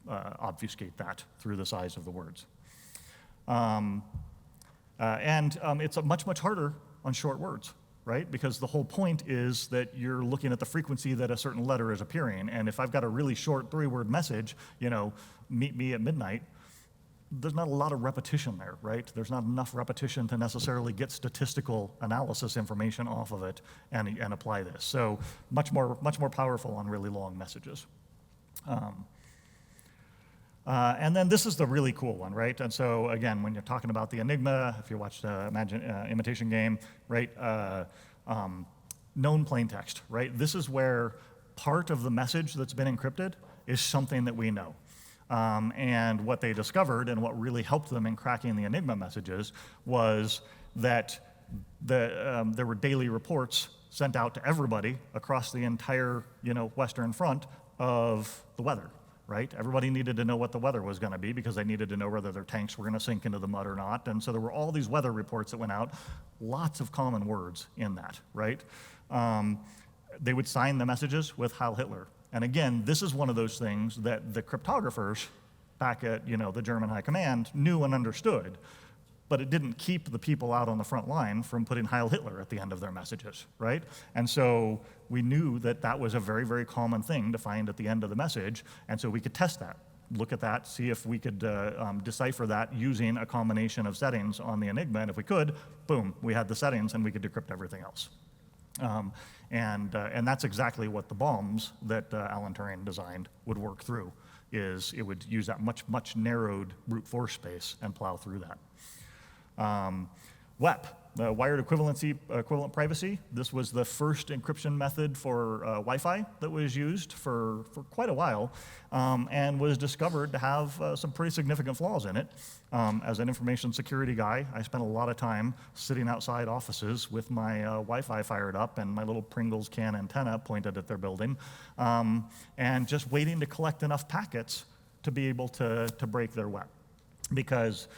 obfuscate that through the size of the words. It's much, much harder on short words, right? Because the whole point is that you're looking at the frequency that a certain letter is appearing. And if I've got a really short 3-word message, meet me at midnight, there's not a lot of repetition there, right? There's not enough repetition to necessarily get statistical analysis information off of it and apply this. So much more powerful on really long messages. And then this is the really cool one, right? And so again, when you're talking about the Enigma, if you watched Imitation Game, right? Known plaintext, right? This is where part of the message that's been encrypted is something that we know. And what they discovered and what really helped them in cracking the Enigma messages was that there were daily reports sent out to everybody across the entire Western Front of the weather. right? Everybody needed to know what the weather was going to be because they needed to know whether their tanks were going to sink into the mud or not. And so there were all these weather reports that went out, lots of common words in that, right? They would sign the messages with Heil Hitler. And again, this is one of those things that the cryptographers back at the German High Command knew and understood, but it didn't keep the people out on the front line from putting Heil Hitler at the end of their messages, right? And so we knew that that was a very, very common thing to find at the end of the message, and so we could test that, look at that, see if we could decipher that using a combination of settings on the Enigma, and if we could, boom, we had the settings and we could decrypt everything else. And that's exactly what the bombs that Alan Turing designed would work through, is it would use that much narrowed brute force space and plow through that. WEP, wired equivalent privacy. This was the first encryption method for Wi-Fi that was used for quite a while, and was discovered to have some pretty significant flaws in it. As an information security guy, I spent a lot of time sitting outside offices with my Wi-Fi fired up and my little Pringles can antenna pointed at their building, and just waiting to collect enough packets to be able to break their WEP. Because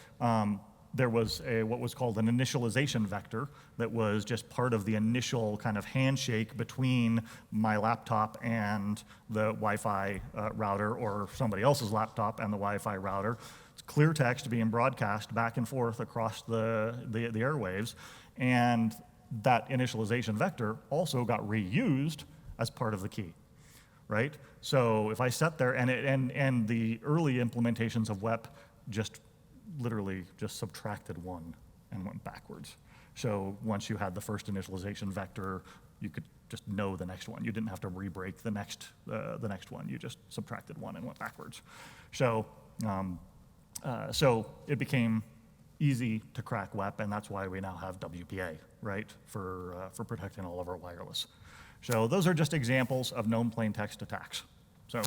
there was what was called an initialization vector that was just part of the initial kind of handshake between my laptop and the Wi-Fi router, or somebody else's laptop and the Wi-Fi router. It's clear text being broadcast back and forth across the airwaves, and that initialization vector also got reused as part of the key, right? So if I sat there, and the early implementations of WEP literally just subtracted one and went backwards. So once you had the first initialization vector, you could just know the next one. You didn't have to re-break the next one. You just subtracted one and went backwards. So it became easy to crack WEP, and that's why we now have WPA, right, for protecting all of our wireless. So those are just examples of known plaintext attacks. So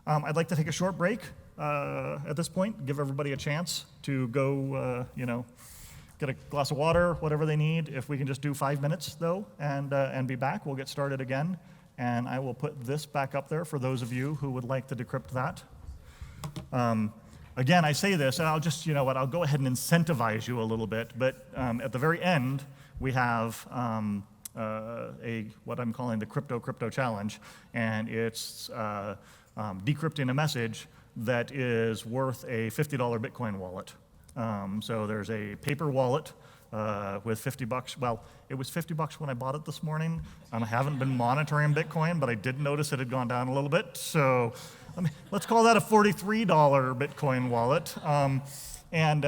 I'd like to take a short break at this point, give everybody a chance to go, get a glass of water, whatever they need. If we can just do 5 minutes, though, and be back, we'll get started again. And I will put this back up there for those of you who would like to decrypt that. Again, I say this, and I'll just, I'll go ahead and incentivize you a little bit. But at the very end, we have what I'm calling the crypto challenge, and it's decrypting a message that is worth a $50 Bitcoin wallet. So there's a paper wallet with $50. Well, it was $50 when I bought it this morning. I haven't been monitoring Bitcoin, but I did notice it had gone down a little bit. So let's call that a $43 Bitcoin wallet. And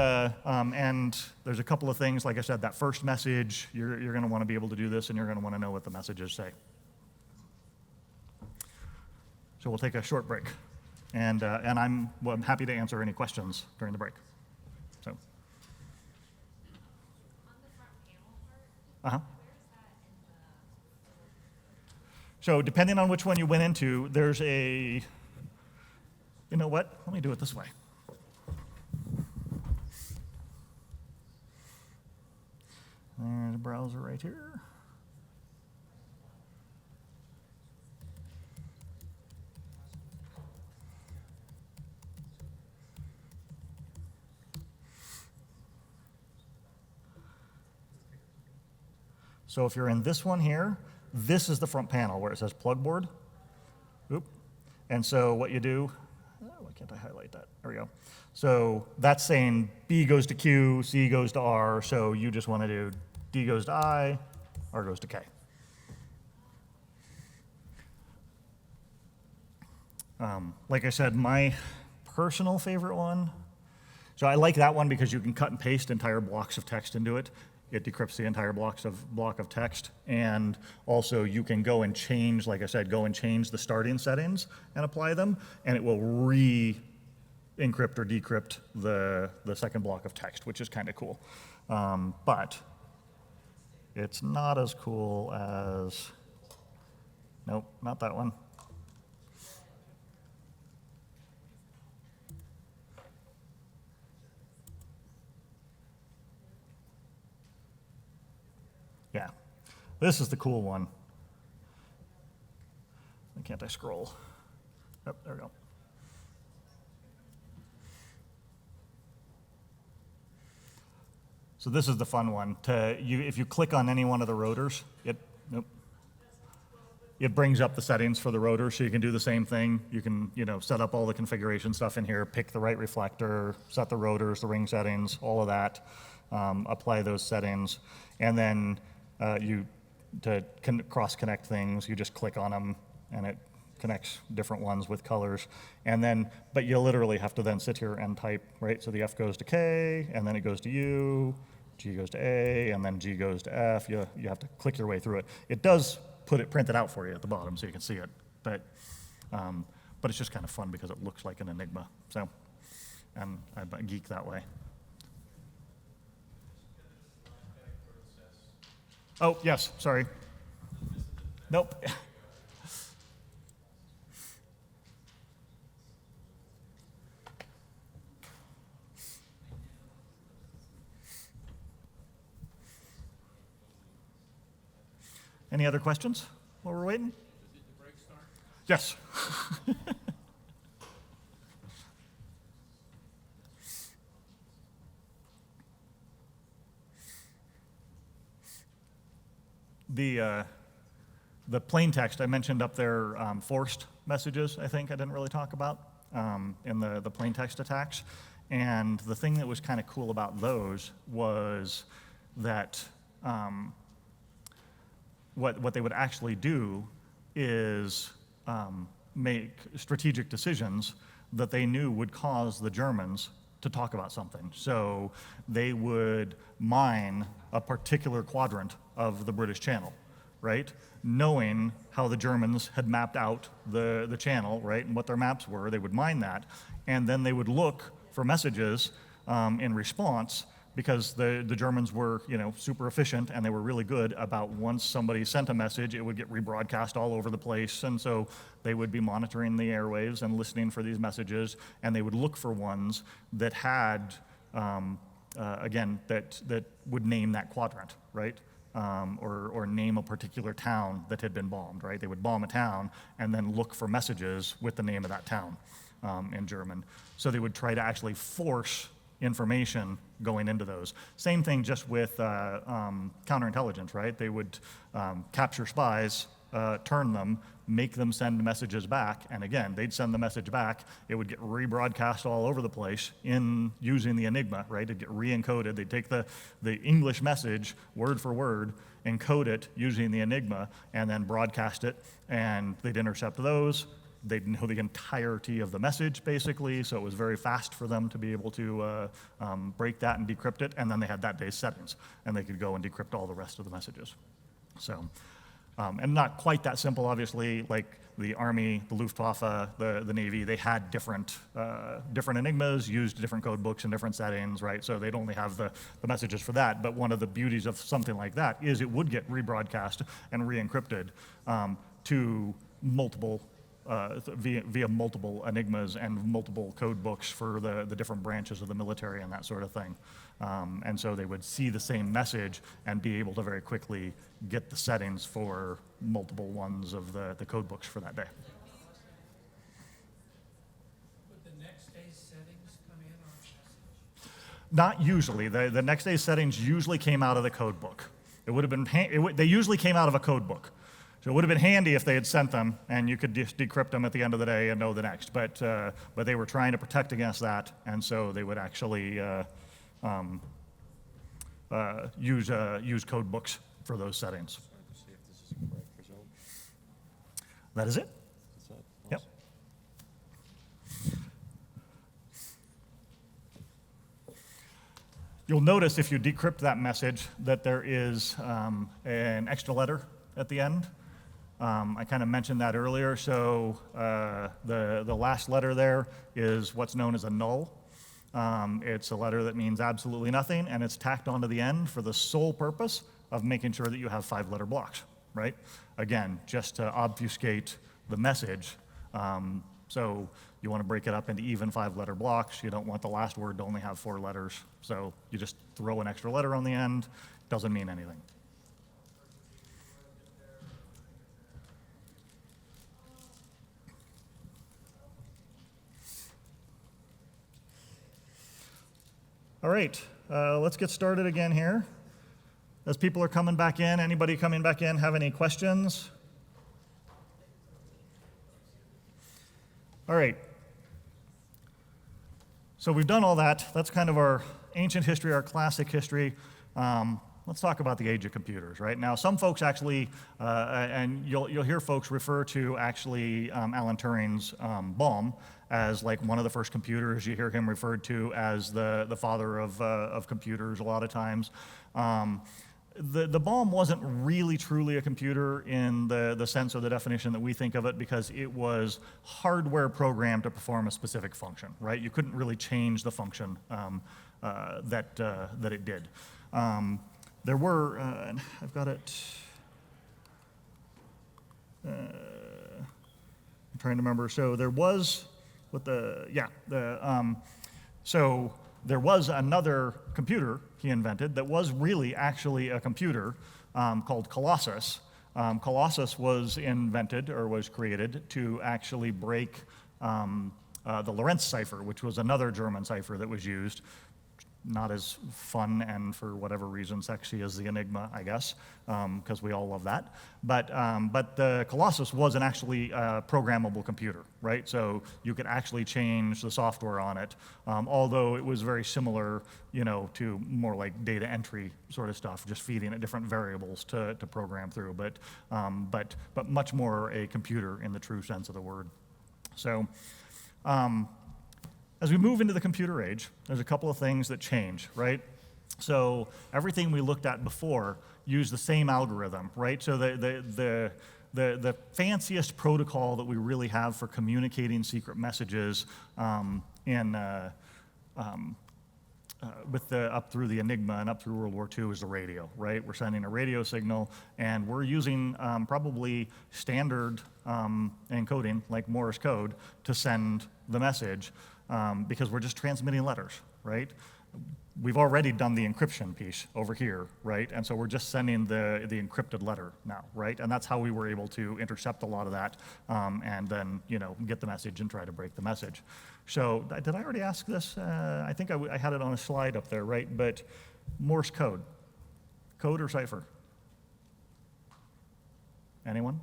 there's a couple of things. Like I said, that first message, you're going to want to be able to do this, and you're going to want to know what the messages say. So we'll take a short break. And I'm happy to answer any questions during the break. So. On the front panel part, where's that in the... So depending on which one you went into, there's a, you know what? Let me do it this way. There's a browser right here. So if you're in this one here, this is the front panel where it says PlugBoard. Oop. And so what you do, why can't I highlight that? There we go. So that's saying B goes to Q, C goes to R, so you just want to do D goes to I, R goes to K. Like I said, my personal favorite one, so I like that one because you can cut and paste entire blocks of text into it. It decrypts the entire block of text, and also you can go and change, like I said, change the starting settings and apply them, and it will re-encrypt or decrypt the second block of text, which is kind of cool. But it's not as cool as, nope, not that one. Yeah, this is the cool one. Why can't I scroll? Oh, there we go. So this is the fun one. If you click on any one of the rotors, it brings up the settings for the rotor, so you can do the same thing. You can set up all the configuration stuff in here, pick the right reflector, set the rotors, the ring settings, all of that, apply those settings, and then to cross-connect things, you just click on them, and it connects different ones with colors. And then, but you literally have to then sit here and type, right? So the F goes to K, and then it goes to U, G goes to A, and then G goes to F. You have to click your way through it. It does print it out for you at the bottom so you can see it, but it's just kind of fun because it looks like an Enigma. So, and I'm a geek that way. Oh, yes, sorry. Nope. Any other questions while we're waiting? Did the break start? Yes. The plain text I mentioned up there, forced messages, I think I didn't really talk about in the plain text attacks. And the thing that was kind of cool about those was that what they would actually do is make strategic decisions that they knew would cause the Germans to talk about something. So they would mine a particular quadrant of the British Channel, right? Knowing how the Germans had mapped out the channel, right, and what their maps were, they would mine that, and then they would look for messages in response, because the Germans were, super efficient, and they were really good about once somebody sent a message, it would get rebroadcast all over the place, and so they would be monitoring the airwaves and listening for these messages, and they would look for ones that had, again, that would name that quadrant, right? Or name a particular town that had been bombed, right? They would bomb a town and then look for messages with the name of that town in German. So they would try to actually force information going into those. Same thing just with counterintelligence, right? They would capture spies, turn them, make them send messages back, and again, they'd send the message back, it would get rebroadcast all over the place using the Enigma, right? It'd get re-encoded. They'd take the English message, word for word, encode it using the Enigma, and then broadcast it, and they'd intercept those. They'd know the entirety of the message, basically, so it was very fast for them to be able to break that and decrypt it, and then they had that day's settings, and they could go and decrypt all the rest of the messages. So, and not quite that simple, obviously, like the Army, the Luftwaffe, the Navy, they had different Enigmas, used different code books and different settings, right? So they'd only have the messages for that, but one of the beauties of something like that is it would get rebroadcast and re-encrypted to multiple via multiple Enigmas and multiple code books for the different branches of the military and that sort of thing. And so they would see the same message and be able to very quickly get the settings for multiple ones of the code books for that day. Would the next day's settings come in on message? Not usually. The next day's settings usually came out of the code book. It would have been, they usually came out of a code book. So it would have been handy if they had sent them and you could just decrypt them at the end of the day and know the next. But they were trying to protect against that, and so they would actually use code books for those settings. Trying to see if this is a correct result. That is it? Is that Yep. You'll notice if you decrypt that message that there is an extra letter at the end. I kind of mentioned that earlier. So the last letter there is what's known as a null. It's a letter that means absolutely nothing, and it's tacked onto the end for the sole purpose of making sure that you have 5-letter blocks, right? Again, just to obfuscate the message. So you want to break it up into even 5-letter blocks. You don't want the last word to only have 4 letters. So you just throw an extra letter on the end. Doesn't mean anything. All right, let's get started again here. As people are coming back in, anybody coming back in have any questions? All right. So we've done all that. That's kind of our ancient history, our classic history. Let's talk about the age of computers, right? Now, some folks actually, and you'll hear folks refer to actually Alan Turing's bomb as like one of the first computers. You hear him referred to as the father of computers a lot of times. The bomb wasn't really truly a computer in the sense of the definition that we think of it, because it was hardware programmed to perform a specific function, right? You couldn't really change the function that it did. There were, I've got it, I'm trying to remember. So there was, so there was another computer he invented that was really actually a computer called Colossus. Colossus was invented or was created to actually break the Lorentz cipher, which was another German cipher that was used. Not as fun and for whatever reason sexy as the Enigma, I guess, because we all love that. But the Colossus was an actually programmable computer, right? So you could actually change the software on it, although it was very similar, to more like data entry sort of stuff, just feeding it different variables to program through, but much more a computer in the true sense of the word. So. As we move into the computer age, there's a couple of things that change, right? So everything we looked at before used the same algorithm, right? So the fanciest protocol that we really have for communicating secret messages up through the Enigma and up through World War II is the radio, right? We're sending a radio signal, and we're using probably standard encoding, like Morse code, to send the message. Because we're just transmitting letters, right? We've already done the encryption piece over here, right? And so we're just sending the encrypted letter now, right? And that's how we were able to intercept a lot of that and then, get the message and try to break the message. So did I already ask this? I think I had it on a slide up there, right? But Morse code or cipher? Anyone?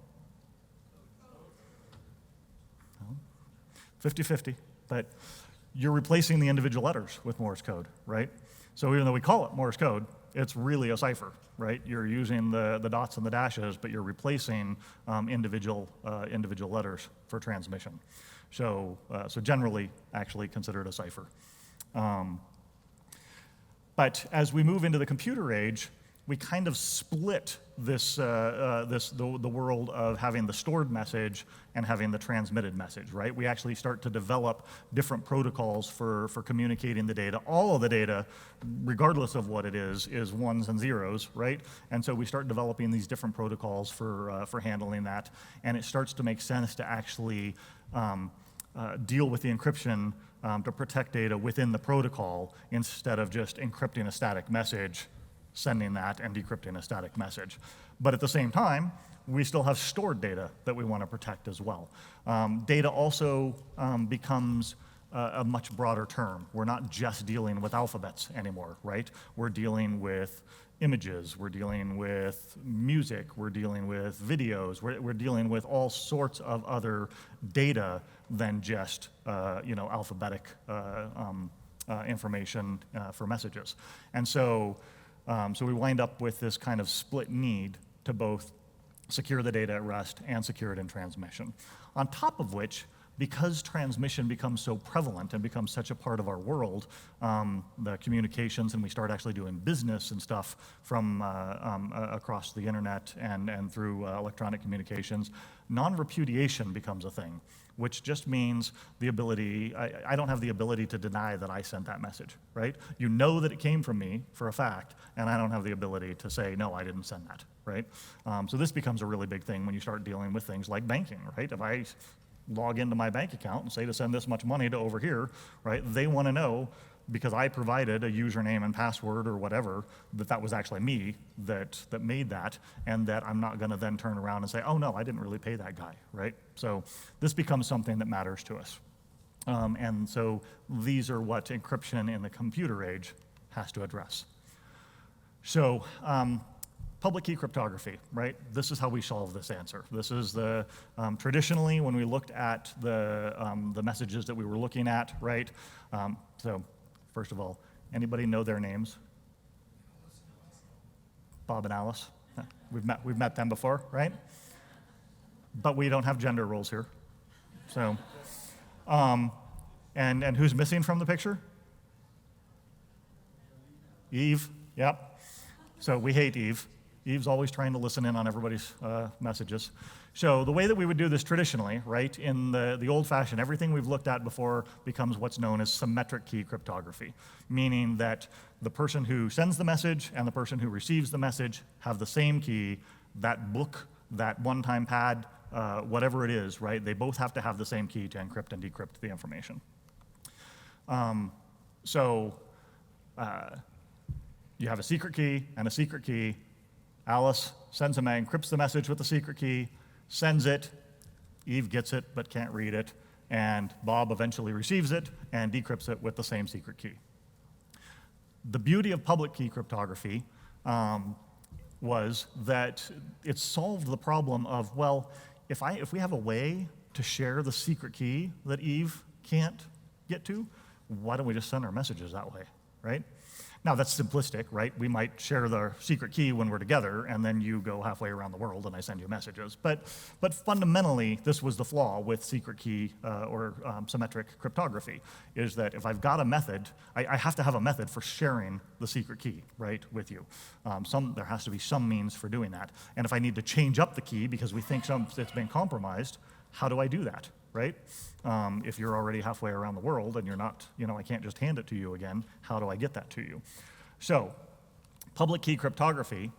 50-50, but you're replacing the individual letters with Morse code, right? So even though we call it Morse code, it's really a cipher, right? You're using the dots and the dashes, but you're replacing individual letters for transmission. So generally, actually considered a cipher. But as we move into the computer age, we kind of split the world of having the stored message and having the transmitted message, right? We actually start to develop different protocols for communicating the data. All of the data, regardless of what it is ones and zeros, right? And so we start developing these different protocols for handling that, and it starts to make sense to actually deal with the encryption to protect data within the protocol instead of just encrypting a static message, sending that and decrypting a static message. But at the same time, we still have stored data that we want to protect as well. Data also becomes a much broader term. We're not just dealing with alphabets anymore, right? We're dealing with images, we're dealing with music, we're dealing with videos, we're dealing with all sorts of other data than just alphabetic information for messages. And so we wind up with this kind of split need to both secure the data at rest and secure it in transmission. On top of which, because transmission becomes so prevalent and becomes such a part of our world, the communications, and we start actually doing business and stuff from across the internet and through electronic communications, non-repudiation becomes a thing, which just means the ability, I don't have the ability to deny that I sent that message, right? You know that it came from me for a fact, and I don't have the ability to say, no, I didn't send that, right? So this becomes a really big thing when you start dealing with things like banking, right? If I log into my bank account and say to send this much money to over here, right? They want to know, because I provided a username and password or whatever, that was actually me that made that, and that I'm not going to then turn around and say, oh no, I didn't really pay that guy, right? So this becomes something that matters to us. And so these are what encryption in the computer age has to address. So public key cryptography, right? This is how we solve this answer. This is the, traditionally when we looked at the messages that we were looking at, right? So first of all, anybody know their names? Bob and Alice. We've met them before, right? But we don't have gender roles here. So, and who's missing from the picture? Eve, yep. So we hate Eve. Eve's always trying to listen in on everybody's messages. So the way that we would do this traditionally, right, in the old-fashioned, everything we've looked at before becomes what's known as symmetric key cryptography, meaning that the person who sends the message and the person who receives the message have the same key. That book, that one-time pad, whatever it is, right, they both have to have the same key to encrypt and decrypt the information. You have a secret key and a secret key. Alice sends him, encrypts the message with the secret key, sends it. Eve gets it but can't read it. And Bob eventually receives it and decrypts it with the same secret key. The beauty of public key cryptography was that it solved the problem of, well, if we have a way to share the secret key that Eve can't get to, why don't we just send our messages that way, right? Now, that's simplistic, right? We might share the secret key when we're together, and then you go halfway around the world and I send you messages. But fundamentally, this was the flaw with secret key or symmetric cryptography, is that if I've got a method, I have to have a method for sharing the secret key, right, with you. There has to be some means for doing that. And if I need to change up the key because we think it's been compromised, how do I do that, right? If you're already halfway around the world and you're not, I can't just hand it to you again, how do I get that to you? So public key cryptography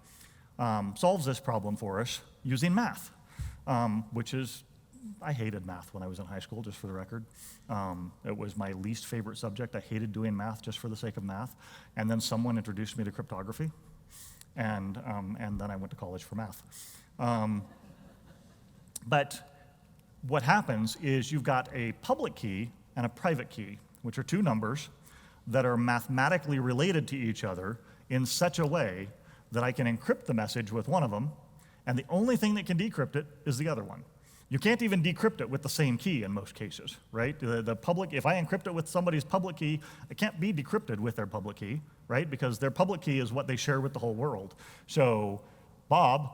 solves this problem for us using math, which is, I hated math when I was in high school, just for the record. It was my least favorite subject. I hated doing math just for the sake of math. And then someone introduced me to cryptography, and then I went to college for math. But what happens is you've got a public key and a private key, which are two numbers that are mathematically related to each other in such a way that I can encrypt the message with one of them, and the only thing that can decrypt it is the other one. You can't even decrypt it with the same key in most cases, right? The public, if I encrypt it with somebody's public key, it can't be decrypted with their public key, right? Because their public key is what they share with the whole world. So Bob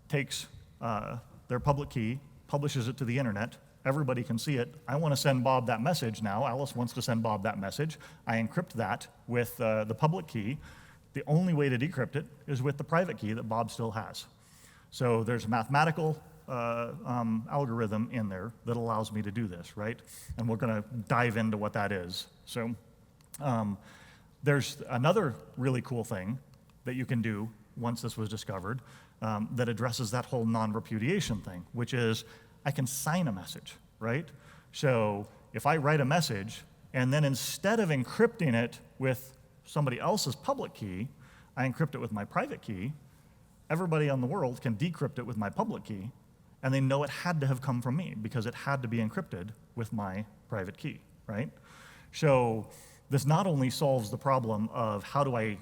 takes their public key, publishes it to the internet. Everybody can see it. I want to send Bob that message now. Alice wants to send Bob that message. I encrypt that with the public key. The only way to decrypt it is with the private key that Bob still has. So there's a mathematical algorithm in there that allows me to do this, right? And we're going to dive into what that is. So there's another really cool thing that you can do once this was discovered that addresses that whole non-repudiation thing, which is I can sign a message, right? So if I write a message and then instead of encrypting it with somebody else's public key, I encrypt it with my private key, everybody on the world can decrypt it with my public key, and they know it had to have come from me because it had to be encrypted with my private key, right? So this not only solves the problem of how do I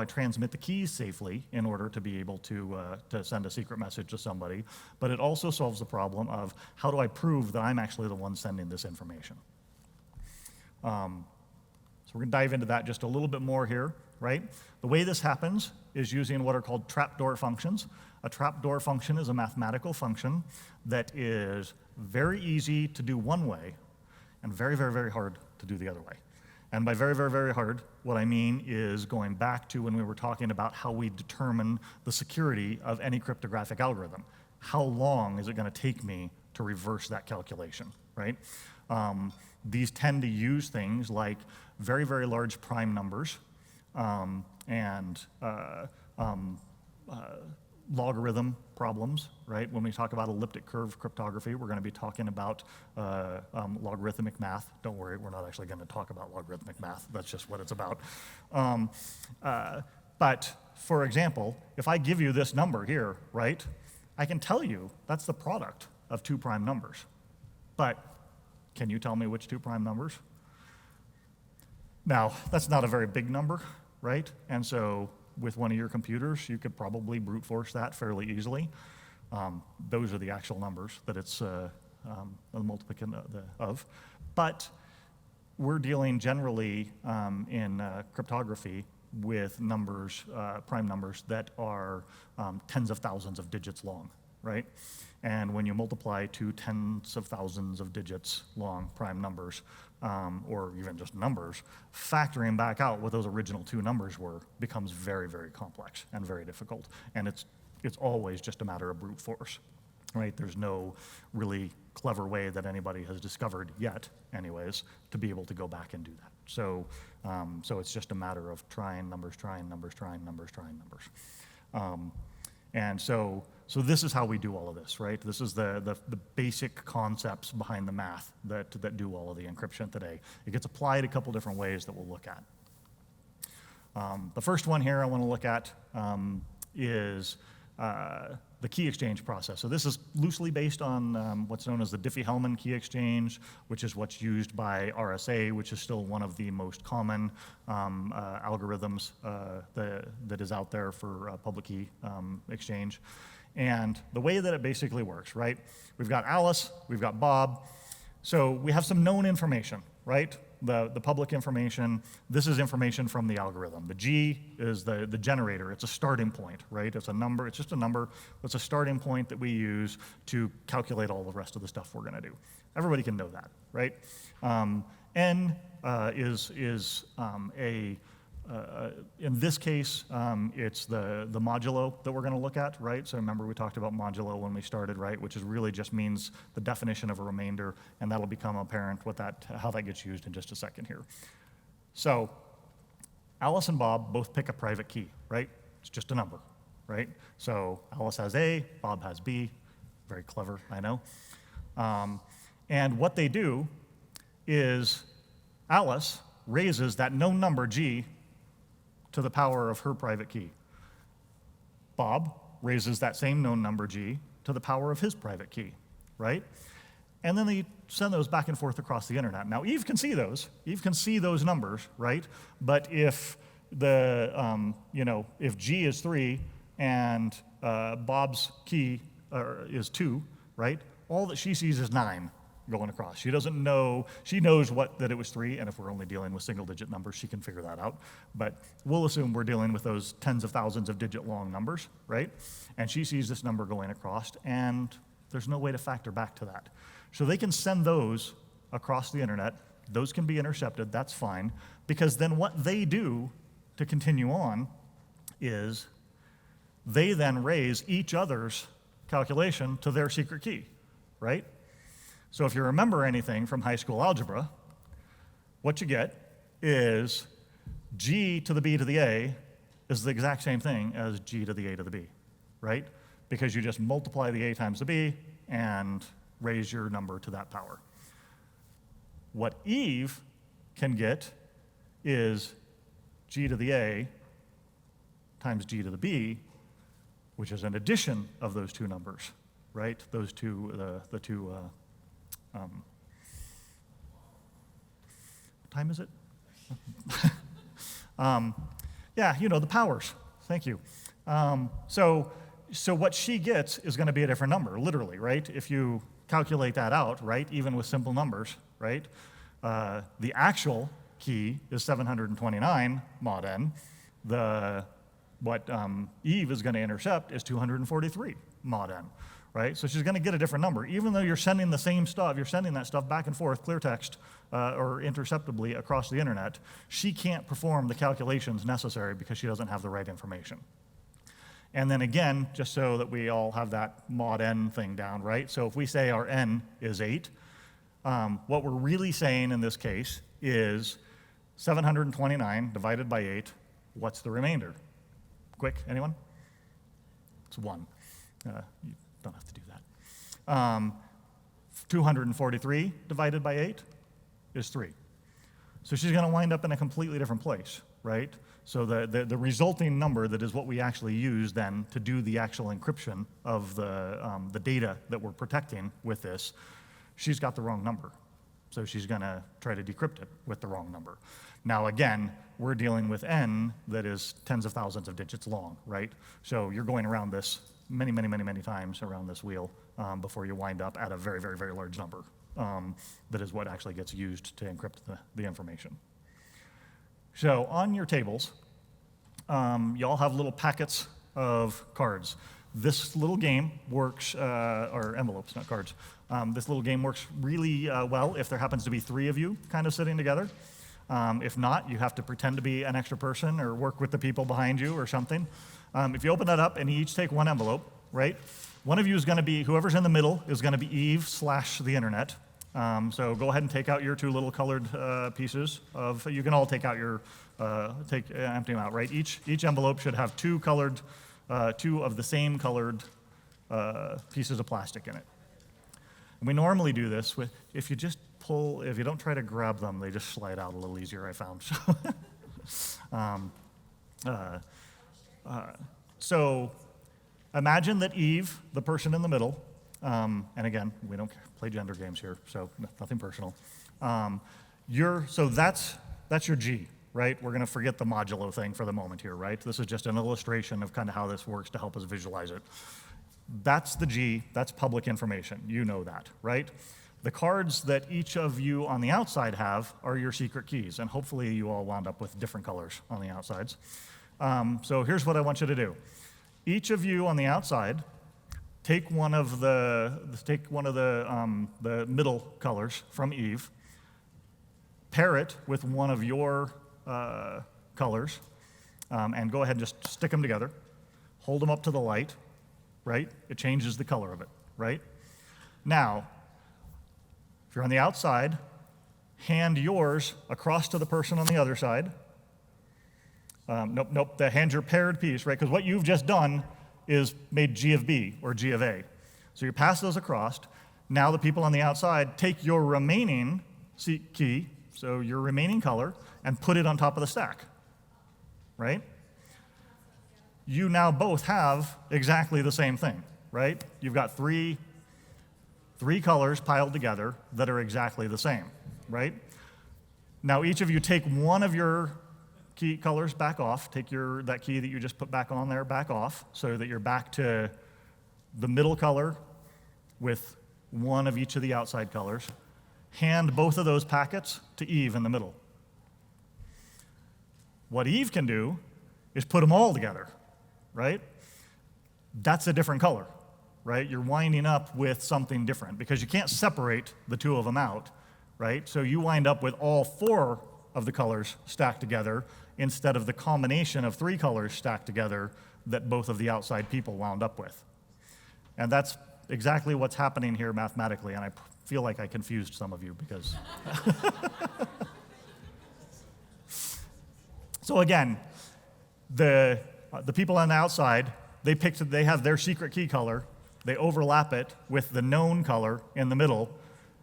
transmit the keys safely in order to be able to send a secret message to somebody, but it also solves the problem of how do I prove that I'm actually the one sending this information. So we're going to dive into that just a little bit more here, right? The way this happens is using what are called trapdoor functions. A trapdoor function is a mathematical function that is very easy to do one way and very, very, very hard to do the other way. And by very, very, very hard, what I mean is going back to when we were talking about how we determine the security of any cryptographic algorithm. How long is it going to take me to reverse that calculation, right? These tend to use things like very, very large prime numbers and logarithm problems, right? When we talk about elliptic curve cryptography, we're going to be talking about logarithmic math. Don't worry, we're not actually going to talk about logarithmic math. That's just what it's about. But for example, if I give you this number here, right, I can tell you that's the product of two prime numbers. But can you tell me which two prime numbers? Now, that's not a very big number, right? And so with one of your computers, you could probably brute force that fairly easily. Those are the actual numbers that it's a multiplication of. But we're dealing generally in cryptography with numbers, prime numbers, that are tens of thousands of digits long, right? And when you multiply two tens of thousands of digits long prime numbers, or even just numbers, factoring back out what those original two numbers were becomes very, very complex and very difficult. And it's always just a matter of brute force, right? There's no really clever way that anybody has discovered yet, anyways, to be able to go back and do that. So, so it's just a matter of trying numbers, trying numbers, trying numbers, trying numbers. And so this is how we do all of this, right? This is the basic concepts behind the math that do all of the encryption today. It gets applied a couple different ways that we'll look at. The first one here I want to look at is the key exchange process. So this is loosely based on what's known as the Diffie-Hellman key exchange, which is what's used by RSA, which is still one of the most common algorithms that is out there for public key exchange. And the way that it basically works, right? We've got Alice, we've got Bob. So we have some known information, right? The public information. This is information from the algorithm. The G is the generator. It's a starting point, right? It's a number. It's just a number. It's a starting point that we use to calculate all the rest of the stuff we're going to do. Everybody can know that, right? N is in this case, it's the modulo that we're going to look at, right? So remember we talked about modulo when we started, right? Which is really just means the definition of a remainder, and that'll become apparent how that gets used in just a second here. So Alice and Bob both pick a private key, right? It's just a number, right? So Alice has A, Bob has B. Very clever, I know. And what they do is Alice raises that known number G to the power of her private key. Bob raises that same known number G to the power of his private key, right? And then they send those back and forth across the internet. Now, Eve can see those. Eve can see those numbers, right? But if if G is 3 and Bob's key is 2, right? All that she sees is 9 going across. She doesn't know, she knows that it was 3, and if we're only dealing with single-digit numbers, she can figure that out. But we'll assume we're dealing with those tens of thousands of digit-long numbers, right? And she sees this number going across, and there's no way to factor back to that. So they can send those across the internet. Those can be intercepted, that's fine, because then what they do to continue on is they then raise each other's calculation to their secret key, right? So if you remember anything from high school algebra, what you get is G to the B to the A is the exact same thing as G to the A to the B, right? Because you just multiply the A times the B and raise your number to that power. What Eve can get is G to the A times G to the B, which is an addition of those two numbers, right? Those two, the two. What time is it? Yeah, the powers. Thank you. So what she gets is going to be a different number, literally, right? If you calculate that out, right, even with simple numbers, right? The actual key is 729 mod n. What Eve is going to intercept is 243 mod n. Right? So she's going to get a different number. Even though you're sending the same stuff, you're sending that stuff back and forth, clear text, or interceptably across the internet, she can't perform the calculations necessary because she doesn't have the right information. And then again, just so that we all have that mod n thing down, right? So if we say our n is 8, what we're really saying in this case is 729 divided by 8, what's the remainder? Quick, anyone? It's 1. You don't have to do that. 243 divided by 8 is 3. So she's going to wind up in a completely different place, right? So the resulting number that is what we actually use then to do the actual encryption of the data that we're protecting with this, she's got the wrong number. So she's going to try to decrypt it with the wrong number. Now again, we're dealing with n that is tens of thousands of digits long, right? So you're going around this many, many, many, many times around this wheel before you wind up at a very, very, very large number. That is what actually gets used to encrypt the information. So on your tables, you all have little packets of cards. This little game works, or envelopes, not cards. This little game works really well if there happens to be 3 of you kind of sitting together. If not, you have to pretend to be an extra person or work with the people behind you or something. If you open that up and you each take one envelope, right? One of you is going to be, whoever's in the middle is going to be Eve / the internet. So go ahead and take out your 2 little colored pieces of, you can all take out your, empty them out, right? Each envelope should have 2 colored, 2 of the same colored pieces of plastic in it. And we normally do this with, if you just pull, if you don't try to grab them, they just slide out a little easier, I found. So imagine that Eve, the person in the middle, and again, we don't play gender games here, so nothing personal. So that's your G, right? We're going to forget the modulo thing for the moment here, right? This is just an illustration of kind of how this works to help us visualize it. That's the G, that's public information. You know that, right? The cards that each of you on the outside have are your secret keys, and hopefully you all wound up with different colors on the outsides. So here's what I want you to do. Each of you on the outside, take one of the middle colors from Eve, pair it with one of your colors, and go ahead and just stick them together. Hold them up to the light, right? It changes the color of it, right? Now, if you're on the outside, hand yours across to the person on the other side. Nope, hand your paired piece, right? Because what you've just done is made G of B or G of A. So you pass those across. Now the people on the outside take your remaining key, so your remaining color, and put it on top of the stack, right? You now both have exactly the same thing, right? You've got three colors piled together that are exactly the same, right? Now each of you take one of your key colors back off, take that key that you just put back on there back off, so that you're back to the middle color with one of each of the outside colors. Hand both of those packets to Eve in the middle. What Eve can do is put them all together, right? That's a different color, right? You're winding up with something different because you can't separate the 2 of them out, right? So you wind up with all 4 of the colors stacked together instead of the combination of 3 colors stacked together that both of the outside people wound up with. And that's exactly what's happening here mathematically, and I feel like I confused some of you because... So again, the people on the outside, they have their secret key color, they overlap it with the known color in the middle,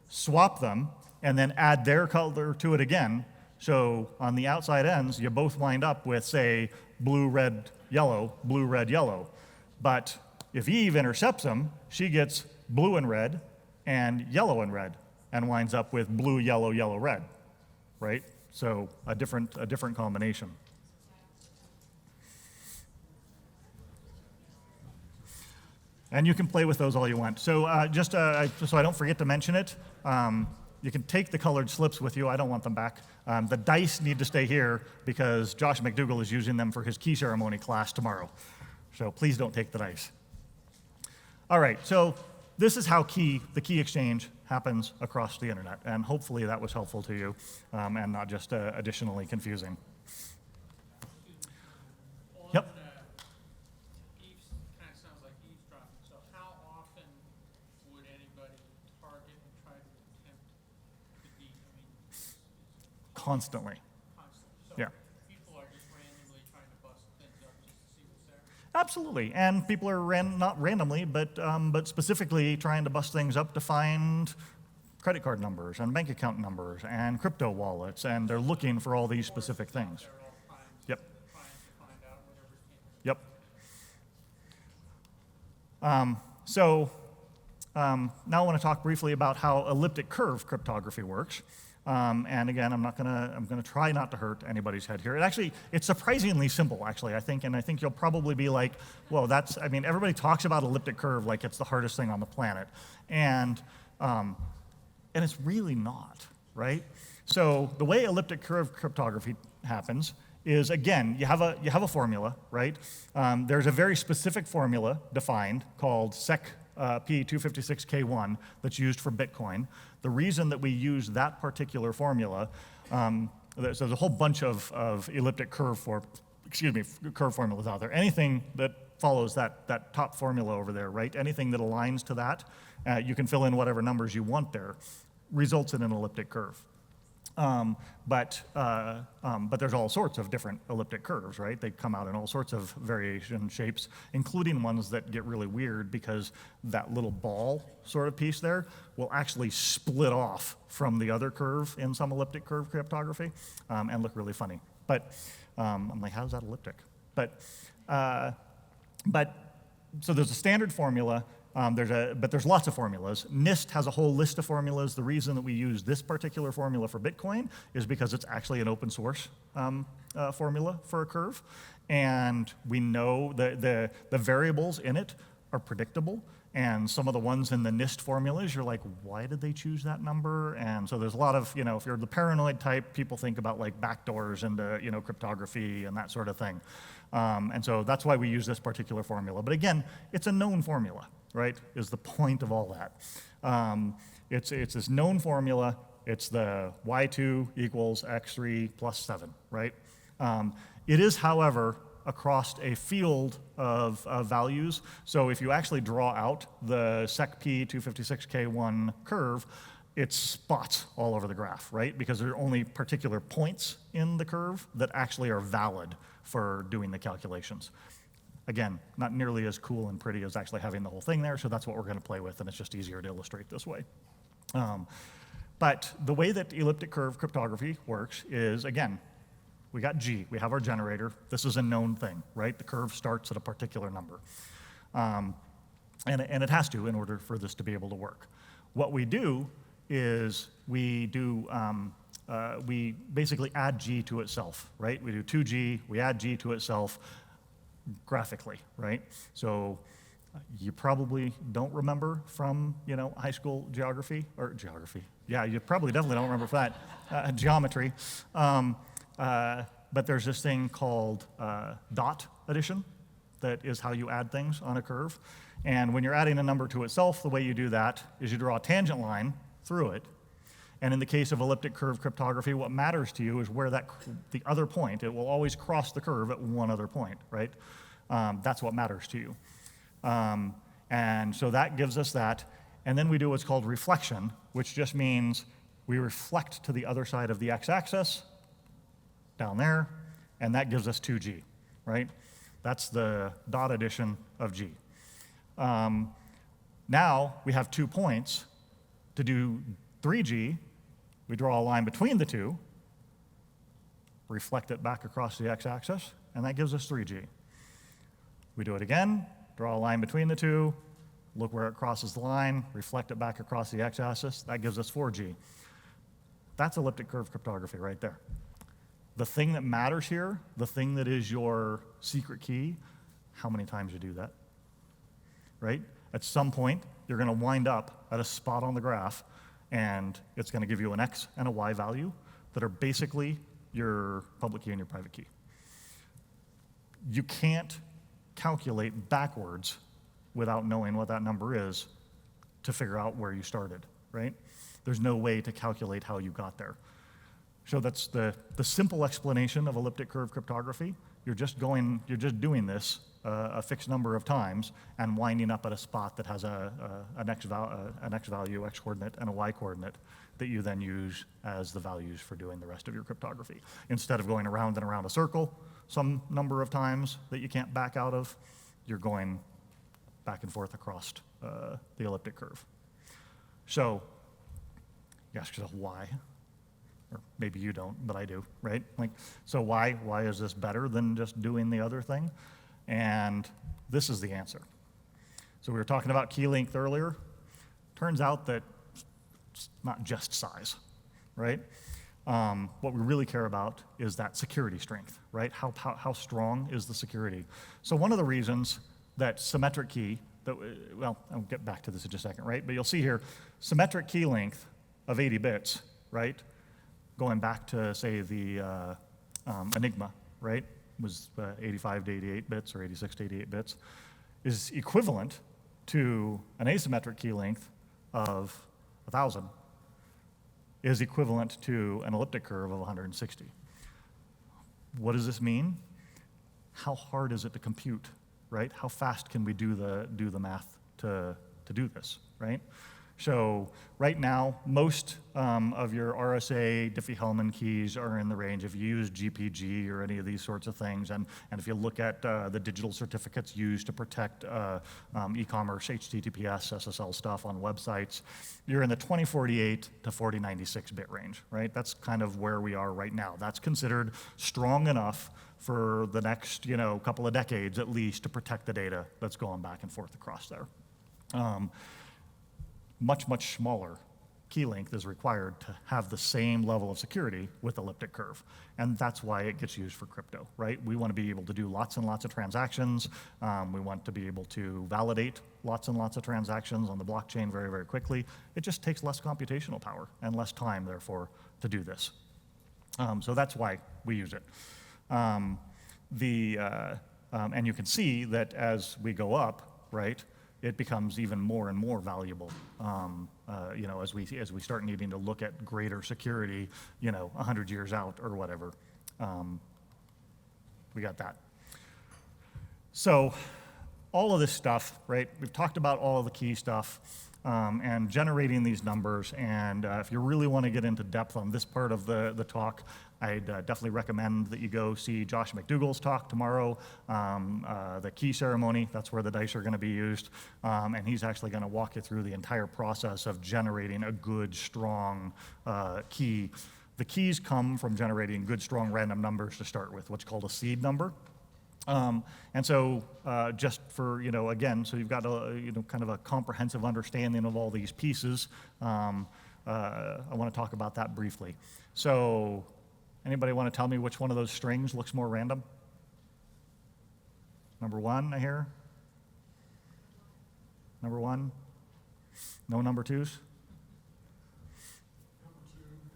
swap them, and then add their color to it again. So on the outside ends, you both wind up with, say, blue, red, yellow, blue, red, yellow. But if Eve intercepts them, she gets blue and red and yellow and red and winds up with blue, yellow, yellow, red, right? So a different combination. And you can play with those all you want. So just so I don't forget to mention it, you can take the colored slips with you. I don't want them back. The dice need to stay here because Josh McDougall is using them for his key ceremony class tomorrow. So please don't take the dice. All right, so this is how the key exchange happens across the internet. And hopefully that was helpful to you and not just additionally confusing. Yep. Constantly. So yeah. People are just randomly trying to bust things up just to see what's there? Absolutely. And people are not randomly, but specifically trying to bust things up to find credit card numbers and bank account numbers and crypto wallets, and they're looking for all these specific things. They're all primes. Yep. Trying to find out whatever's Yep. Now I want to talk briefly about how elliptic curve cryptography works. And again, I'm gonna try not to hurt anybody's head here. It's surprisingly simple, actually, I think, and I think you'll probably be like, well, everybody talks about elliptic curve like it's the hardest thing on the planet. And it's really not, right? So the way elliptic curve cryptography happens is, again, you have a formula, right? There's a very specific formula defined called sec P256K1 that's used for Bitcoin. The reason that we use that particular formula, so there's a whole bunch of elliptic curve formulas out there. Anything that follows that top formula over there, right? Anything that aligns to that, you can fill in whatever numbers you want there, results in an elliptic curve. But there's all sorts of different elliptic curves, right? They come out in all sorts of variation shapes, including ones that get really weird because that little ball sort of piece there will actually split off from the other curve in some elliptic curve cryptography and look really funny. But I'm like, how's that elliptic? But so there's a standard formula. But there's lots of formulas. NIST has a whole list of formulas. The reason that we use this particular formula for Bitcoin is because it's actually an open source formula for a curve. And we know the variables in it are predictable. And some of the ones in the NIST formulas, you're like, why did they choose that number? And so there's a lot of, if you're the paranoid type, people think about like backdoors into, cryptography and that sort of thing. And so that's why we use this particular formula. But again, it's a known formula, right, is the point of all that. It's this known formula. It's the y2 equals x3 plus 7, right? It is, however, across a field of values. So if you actually draw out the sec P256K1 curve, it spots all over the graph, right? Because there are only particular points in the curve that actually are valid for doing the calculations. Again, not nearly as cool and pretty as actually having the whole thing there, so that's what we're going to play with, and it's just easier to illustrate this way. But the way that elliptic curve cryptography works is, again, we got G, we have our generator. This is a known thing, right? The curve starts at a particular number. And it has to in order for this to be able to work. What we do is we basically add G to itself, right? We do 2G, we add G to itself graphically, right? So you probably don't remember from, high school geography. Yeah, you probably definitely don't remember from that, geometry. But there's this thing called dot addition that is how you add things on a curve. And when you're adding a number to itself, the way you do that is you draw a tangent line through it. And in the case of elliptic curve cryptography, what matters to you is where the other point, it will always cross the curve at one other point, right? That's what matters to you. And so that gives us that. And then we do what's called reflection, which just means we reflect to the other side of the x-axis, down there, and that gives us 2G, right? That's the dot addition of G. Now we have 2 points. To do 3G, we draw a line between the two, reflect it back across the x-axis, and that gives us 3G. We do it again, draw a line between the two, look where it crosses the line, reflect it back across the x-axis, that gives us 4G. That's elliptic curve cryptography right there. The thing that matters here, the thing that is your secret key, how many times you do that, right? At some point, you're going to wind up at a spot on the graph, and it's going to give you an X and a Y value that are basically your public key and your private key. You can't calculate backwards without knowing what that number is to figure out where you started, right? There's no way to calculate how you got there. So that's the simple explanation of elliptic curve cryptography. You're just doing this a fixed number of times and winding up at a spot that has an x value, x coordinate, and a y coordinate that you then use as the values for doing the rest of your cryptography. Instead of going around and around a circle some number of times that you can't back out of, you're going back and forth across the elliptic curve. So you ask yourself why? Or maybe you don't, but I do, right? So why is this better than just doing the other thing? And this is the answer. So we were talking about key length earlier. Turns out that it's not just size, right? What we really care about is that security strength, right? How strong is the security? So one of the reasons that symmetric key, well, I'll get back to this in just a second, right? But you'll see here, symmetric key length of 80 bits, right? Going back to, say, the Enigma, right? Was 85 to 88 bits or 86 to 88 bits, is equivalent to an asymmetric key length of 1,000, is equivalent to an elliptic curve of 160. What does this mean? How hard is it to compute, right? How fast can we do the math to do this, right? So right now, most of your RSA Diffie-Hellman keys are in the range if you use GPG or any of these sorts of things. And if you look at the digital certificates used to protect e-commerce, HTTPS, SSL stuff on websites, you're in the 2048 to 4096 bit range, right? That's kind of where we are right now. That's considered strong enough for the next, couple of decades at least to protect the data that's going back and forth across there. Much, much smaller key length is required to have the same level of security with elliptic curve. And that's why it gets used for crypto, right? We want to be able to do lots and lots of transactions. We want to be able to validate lots and lots of transactions on the blockchain very, very quickly. It just takes less computational power and less time, therefore, to do this. So that's why we use it. And you can see that as we go up, right, it becomes even more and more valuable, as we start needing to look at greater security, 100 years out or whatever. We got that. So all of this stuff, right? We've talked about all of the key stuff and generating these numbers. And if you really want to get into depth on this part of the talk, I'd definitely recommend that you go see Josh McDougall's talk tomorrow, the key ceremony. That's where the dice are going to be used. And he's actually going to walk you through the entire process of generating a good, strong key. The keys come from generating good, strong random numbers to start with, what's called a seed number. And so just for, again, so you've got kind of a comprehensive understanding of all these pieces, I want to talk about that briefly. So anybody want to tell me which one of those strings looks more random? Number one, I hear. Number one? No number twos?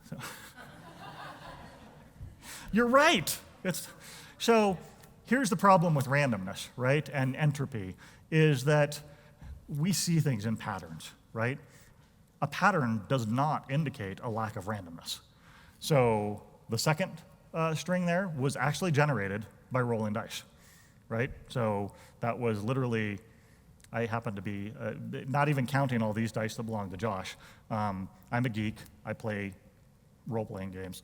Number two. You're right. So here's the problem with randomness, right, and entropy, is that we see things in patterns, right? A pattern does not indicate a lack of randomness. So the second string there was actually generated by rolling dice, right? So that was literally, I happen to be, not even counting all these dice that belong to Josh. I'm a geek. I play role-playing games.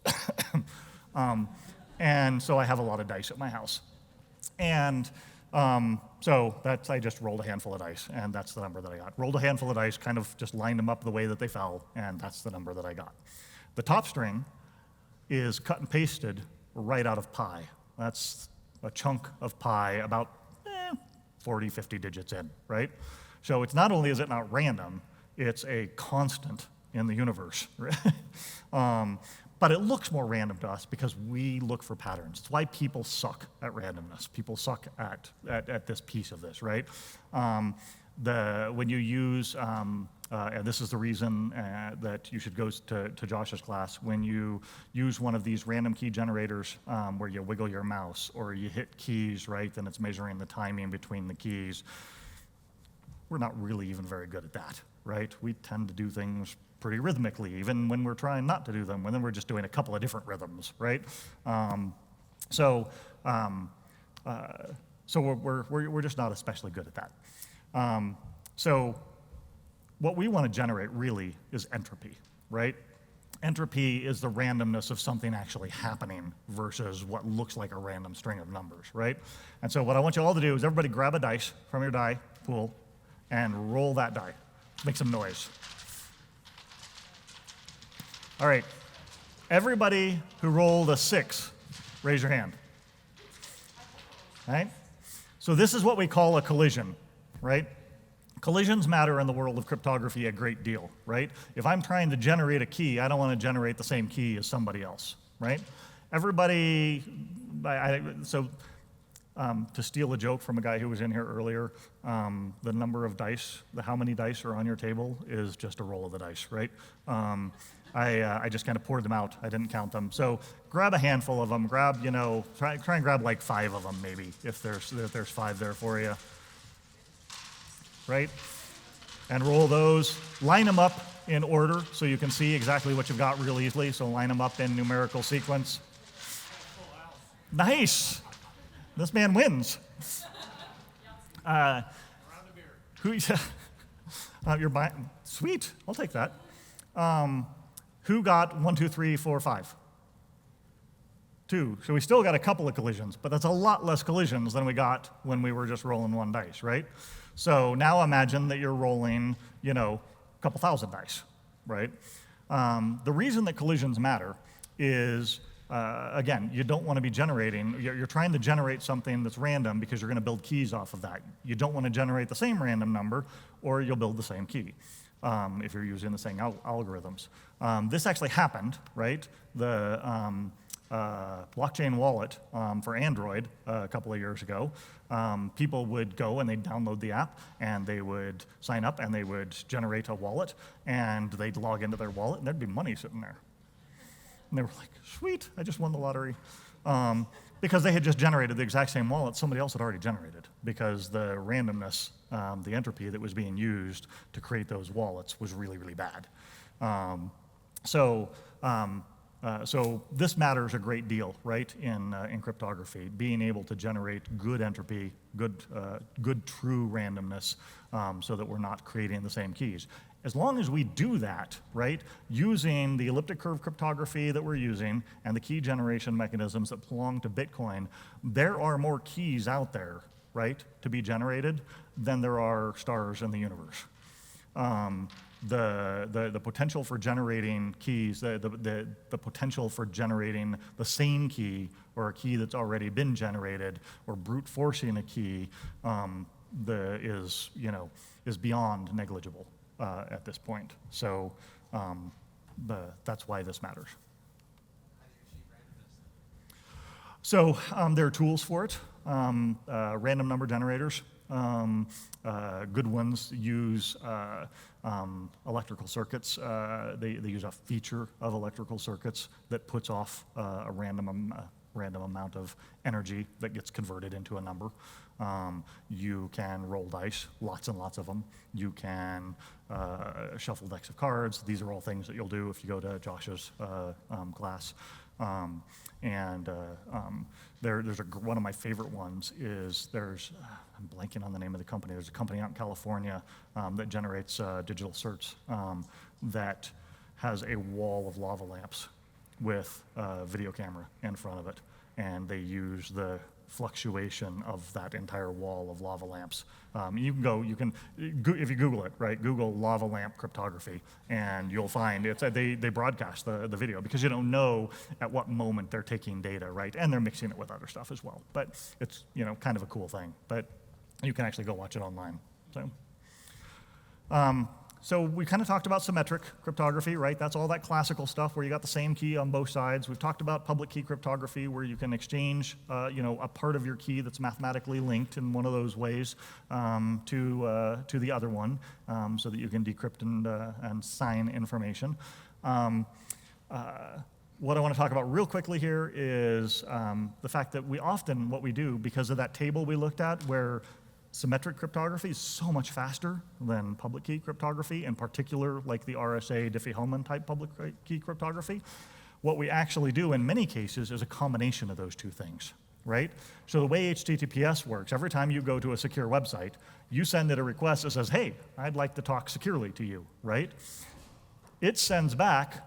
And so I have a lot of dice at my house. And so I just rolled a handful of dice, and that's the number that I got. Rolled a handful of dice, kind of just lined them up the way that they fell, and that's the number that I got. The top string is cut and pasted right out of pi. That's a chunk of pi about 40, 50 digits in, right? So it's not only is it not random, it's a constant in the universe. But it looks more random to us because we look for patterns. It's why people suck at randomness. People suck at this piece of this, right? When you use, and this is the reason that you should go to Josh's class, when you use one of these random key generators where you wiggle your mouse or you hit keys, right, then it's measuring the timing between the keys. We're not really even very good at that, right? We tend to do things pretty rhythmically, even when we're trying not to do them, when then we're just doing a couple of different rhythms, right? So we're just not especially good at that. So what we want to generate really is entropy, right? Entropy is the randomness of something actually happening versus what looks like a random string of numbers, right? And so what I want you all to do is everybody grab a dice from your die pool and roll that die. Make some noise. All right, everybody who rolled a 6, raise your hand. All right? So this is what we call a collision, right? Collisions matter in the world of cryptography a great deal, right? If I'm trying to generate a key, I don't want to generate the same key as somebody else, right? Everybody, to steal a joke from a guy who was in here earlier, the number of dice, how many dice are on your table is just a roll of the dice, right? I just kind of poured them out. I didn't count them. So grab a handful of them. Grab, try and grab like 5 of them maybe, if there's 5 there for you, right? And roll those. Line them up in order so you can see exactly what you've got real easily. So line them up in numerical sequence. Nice. This man wins. You're buying? Sweet. I'll take that. Who got 1, 2, 3, 4, 5? 2. So we still got a couple of collisions, but that's a lot less collisions than we got when we were just rolling 1 dice, right? So now imagine that you're rolling, a couple thousand dice, right? The reason that collisions matter is, again, you don't want to be generating, you're trying to generate something that's random because you're going to build keys off of that. You don't want to generate the same random number or you'll build the same key if you're using the same algorithms. This actually happened, right? The blockchain wallet for Android a couple of years ago, people would go and they'd download the app and they would sign up and they would generate a wallet and they'd log into their wallet and there'd be money sitting there. And they were like, sweet, I just won the lottery. Because they had just generated the exact same wallet somebody else had already generated because the randomness, the entropy that was being used to create those wallets was really, really bad. So this matters a great deal, right, in cryptography, being able to generate good entropy, good true randomness, so that we're not creating the same keys. As long as we do that, right, using the elliptic curve cryptography that we're using and the key generation mechanisms that belong to Bitcoin, there are more keys out there, right, to be generated than there are stars in the universe. The potential for generating keys, the potential for generating the same key or a key that's already been generated or brute forcing a key is beyond negligible at this point. So that's why this matters. So there are tools for it. Random number generators. Good ones use electrical circuits. They use a feature of electrical circuits that puts off a random amount of energy that gets converted into a number. You can roll dice, lots and lots of them. You can shuffle decks of cards. These are all things that you'll do if you go to Josh's class. There's one of my favorite ones is I'm blanking on the name of the company. There's a company out in California that generates digital certs that has a wall of lava lamps with a video camera in front of it. And they use the fluctuation of that entire wall of lava lamps. If you Google it, right, Google lava lamp cryptography, and you'll find they broadcast the video because you don't know at what moment they're taking data, right, and they're mixing it with other stuff as well. But it's kind of a cool thing. But you can actually go watch it online. So we kind of talked about symmetric cryptography, right? That's all that classical stuff where you got the same key on both sides. We've talked about public key cryptography where you can exchange, a part of your key that's mathematically linked in one of those ways to the other one, so that you can decrypt and sign information. What I want to talk about real quickly here is the fact that what we do, because of that table we looked at where symmetric cryptography is so much faster than public key cryptography, in particular like the RSA Diffie-Hellman type public key cryptography. What we actually do in many cases is a combination of those two things, right? So the way HTTPS works, every time you go to a secure website, you send it a request that says, hey, I'd like to talk securely to you, right? It sends back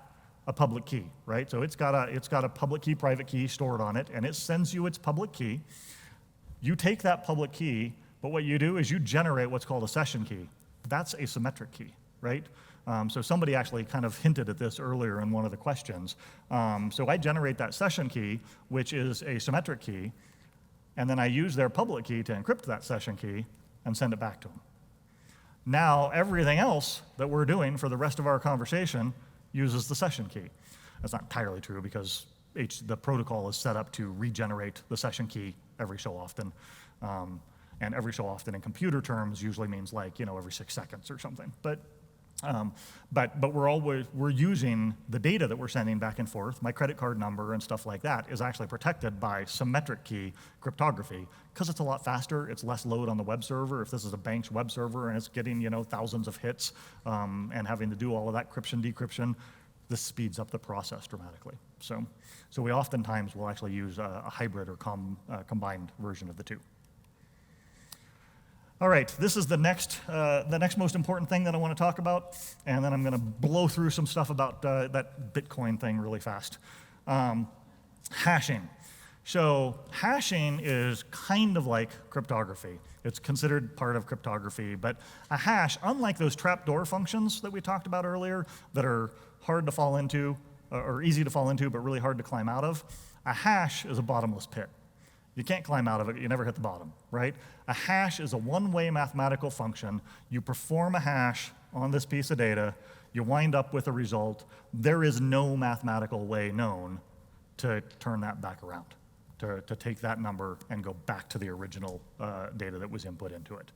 a public key, right? So it's got a public key, private key stored on it, and it sends you its public key. You take that public key, but what you do is you generate what's called a session key. That's a symmetric key, right? So somebody actually kind of hinted at this earlier in one of the questions. So I generate that session key, which is a symmetric key, and then I use their public key to encrypt that session key and send it back to them. Now everything else that we're doing for the rest of our conversation uses the session key. That's not entirely true because the protocol is set up to regenerate the session key every so often. And every so often in computer terms usually means like, every 6 seconds or something. But we're using the data that we're sending back and forth, my credit card number and stuff like that is actually protected by symmetric key cryptography because it's a lot faster, it's less load on the web server. If this is a bank's web server and it's getting, thousands of hits and having to do all of that encryption, decryption, this speeds up the process dramatically. So we oftentimes will actually use a hybrid or combined version of the two. All right, this is the next most important thing that I want to talk about, and then I'm going to blow through some stuff about that Bitcoin thing really fast. Hashing. So hashing is kind of like cryptography. It's considered part of cryptography, but a hash, unlike those trapdoor functions that we talked about earlier that are hard to fall into, or easy to fall into, but really hard to climb out of, a hash is a bottomless pit. You can't climb out of it, you never hit the bottom, right? A hash is a one-way mathematical function. You perform a hash on this piece of data, you wind up with a result. There is no mathematical way known to turn that back around, to take that number and go back to the original data that was input into it.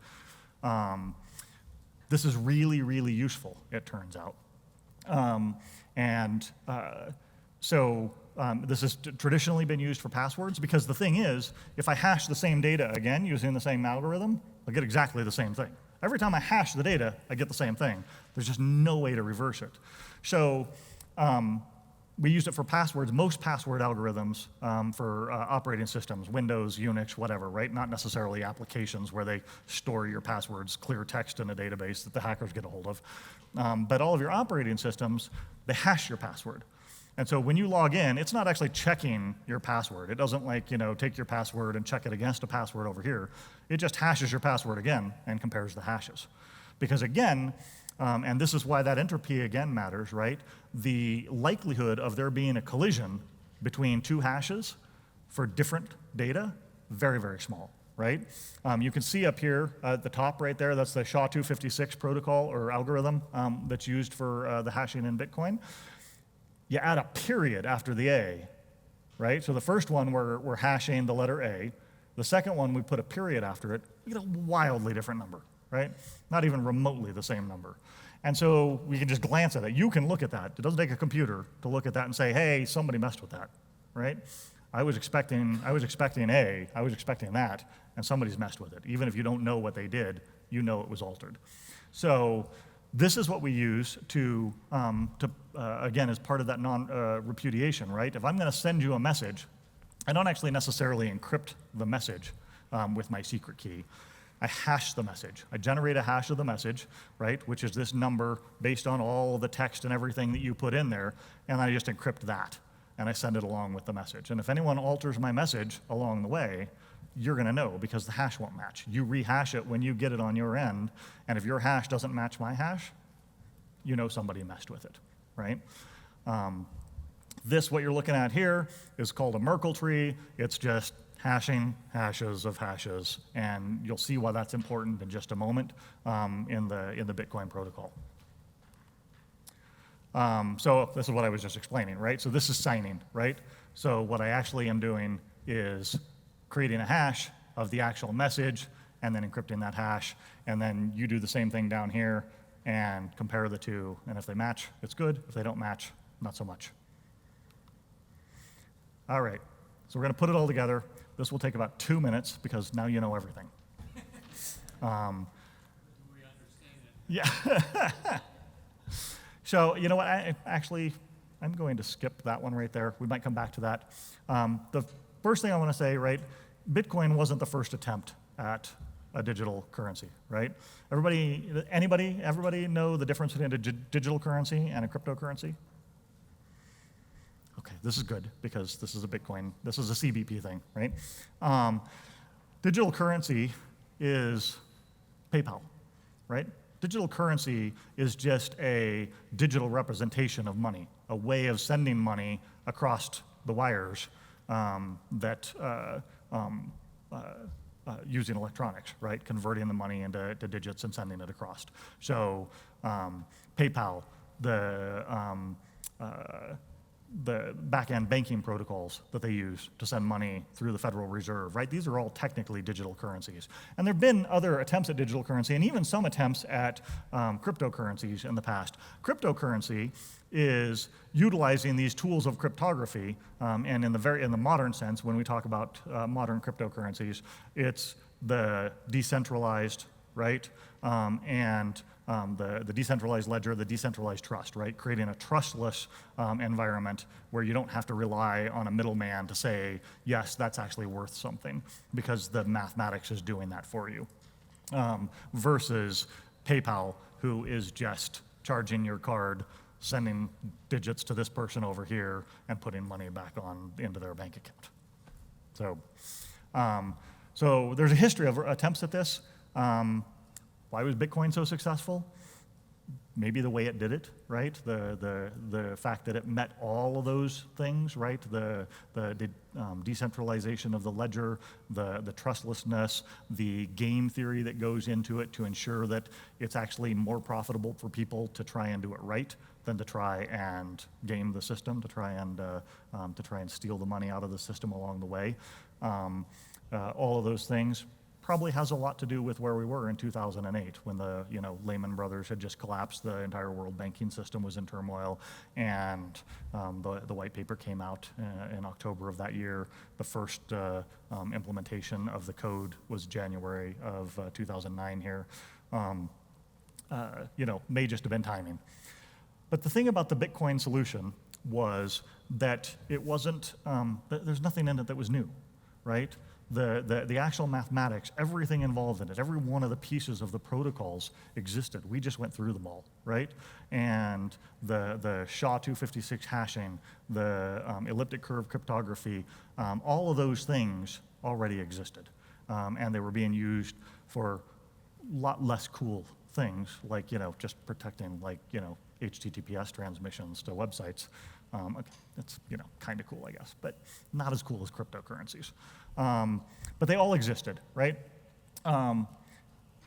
This is really, really useful, it turns out. This has traditionally been used for passwords because the thing is, if I hash the same data again using the same algorithm, I'll get exactly the same thing. Every time I hash the data, I get the same thing. There's just no way to reverse it. So we used it for passwords, most password algorithms for operating systems, Windows, Unix, whatever, right? Not necessarily applications where they store your passwords, clear text in a database that the hackers get a hold of. But all of your operating systems, they hash your password. And so when you log in, it's not actually checking your password. It doesn't take your password and check it against a password over here. It just hashes your password again and compares the hashes. Because again, and this is why that entropy again matters, right? The likelihood of there being a collision between two hashes for different data, very, very small, right? You can see up here at the top right there, that's the SHA-256 protocol or algorithm that's used for the hashing in Bitcoin. You add a period after the A, right? So the first one, we're hashing the letter A. The second one, we put a period after it. You get a wildly different number, right? Not even remotely the same number. And so we can just glance at it. You can look at that. It doesn't take a computer to look at that and say, hey, somebody messed with that, right? I was expecting A, I was expecting that, and somebody's messed with it. Even if you don't know what they did, you know it was altered. So this is what we use to again, as part of that non-repudiation, right? If I'm going to send you a message, I don't actually necessarily encrypt the message with my secret key. I hash the message. I generate a hash of the message, right, which is this number based on all the text and everything that you put in there, and I just encrypt that, and I send it along with the message. And if anyone alters my message along the way, you're going to know because the hash won't match. You rehash it when you get it on your end, and if your hash doesn't match my hash, you know somebody messed with it, right? What you're looking at here is called a Merkle tree. It's just hashing hashes of hashes, and you'll see why that's important in just a moment in the Bitcoin protocol. So this is what I was just explaining, right? So this is signing, right? So what I actually am doing is creating a hash of the actual message and then encrypting that hash, and then you do the same thing down here and compare the two, and if they match, it's good. If they don't match, not so much. All right, so we're going to put it all together. This will take about 2 minutes because now you know everything. Do we understand it? Yeah. So you know what? I'm going to skip that one right there. We might come back to that. The first thing I want to say, right? Bitcoin wasn't the first attempt at a digital currency, right? Everybody know the difference between a digital currency and a cryptocurrency? Okay, this is good because this is a CBP thing, right? Digital currency is PayPal, right? Digital currency is just a digital representation of money, a way of sending money across the wires that using electronics, right? Converting the money into digits and sending it across. So PayPal, the back-end banking protocols that they use to send money through the Federal Reserve, right? These are all technically digital currencies. And there have been other attempts at digital currency and even some attempts at cryptocurrencies in the past. Cryptocurrency is utilizing these tools of cryptography, and in the modern sense, when we talk about modern cryptocurrencies, it's the decentralized, right? The decentralized ledger, the decentralized trust, right? Creating a trustless environment where you don't have to rely on a middleman to say, yes, that's actually worth something, because the mathematics is doing that for you. Versus PayPal, who is just charging your card, sending digits to this person over here, and putting money back into their bank account. So there's a history of attempts at this. Why was Bitcoin so successful? Maybe the way it did it, right? The fact that it met all of those things, right? The decentralization of the ledger, the trustlessness, the game theory that goes into it to ensure that it's actually more profitable for people to try and do it right than to try and game the system, to try and steal the money out of the system along the way. All of those things probably has a lot to do with where we were in 2008 when the Lehman Brothers had just collapsed, the entire world banking system was in turmoil, and the white paper came out in October of that year. The first implementation of the code was January of 2009 here. May just have been timing. But the thing about the Bitcoin solution was that it wasn't, there's nothing in it that was new, right? The actual mathematics, everything involved in it, every one of the pieces of the protocols existed. We just went through them all, right? And the SHA-256 hashing, the elliptic curve cryptography, all of those things already existed. And they were being used for a lot less cool things, like just protecting HTTPS transmissions to websites. That's kind of cool, I guess, but not as cool as cryptocurrencies. But they all existed, right?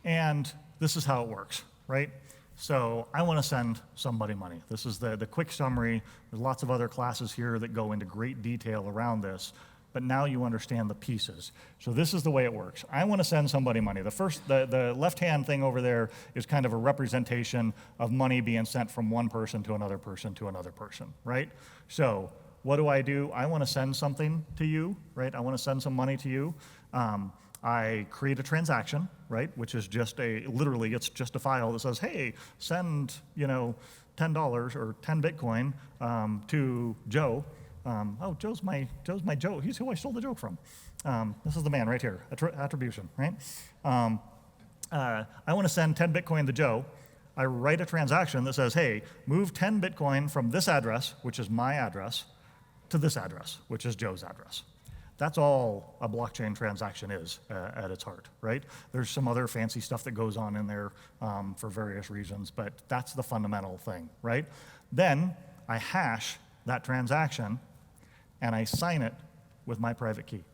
And this is how it works, right? So I want to send somebody money. This is the quick summary. There's lots of other classes here that go into great detail around this, but now you understand the pieces. So this is the way it works. I want to send somebody money. The left-hand thing over there is kind of a representation of money being sent from one person to another person to another person, right? So what do? I want to send something to you, right? I want to send some money to you. I create a transaction, right? Which is just literally, it's just a file that says, hey, send, $10 or 10 Bitcoin to Joe. Joe's my Joe. He's who I stole the joke from. This is the man right here, attribution, right? I want to send 10 Bitcoin to Joe. I write a transaction that says, hey, move 10 Bitcoin from this address, which is my address, to this address, which is Joe's address. That's all a blockchain transaction is at its heart, right? There's some other fancy stuff that goes on in there for various reasons, but that's the fundamental thing, right? Then I hash that transaction and I sign it with my private key.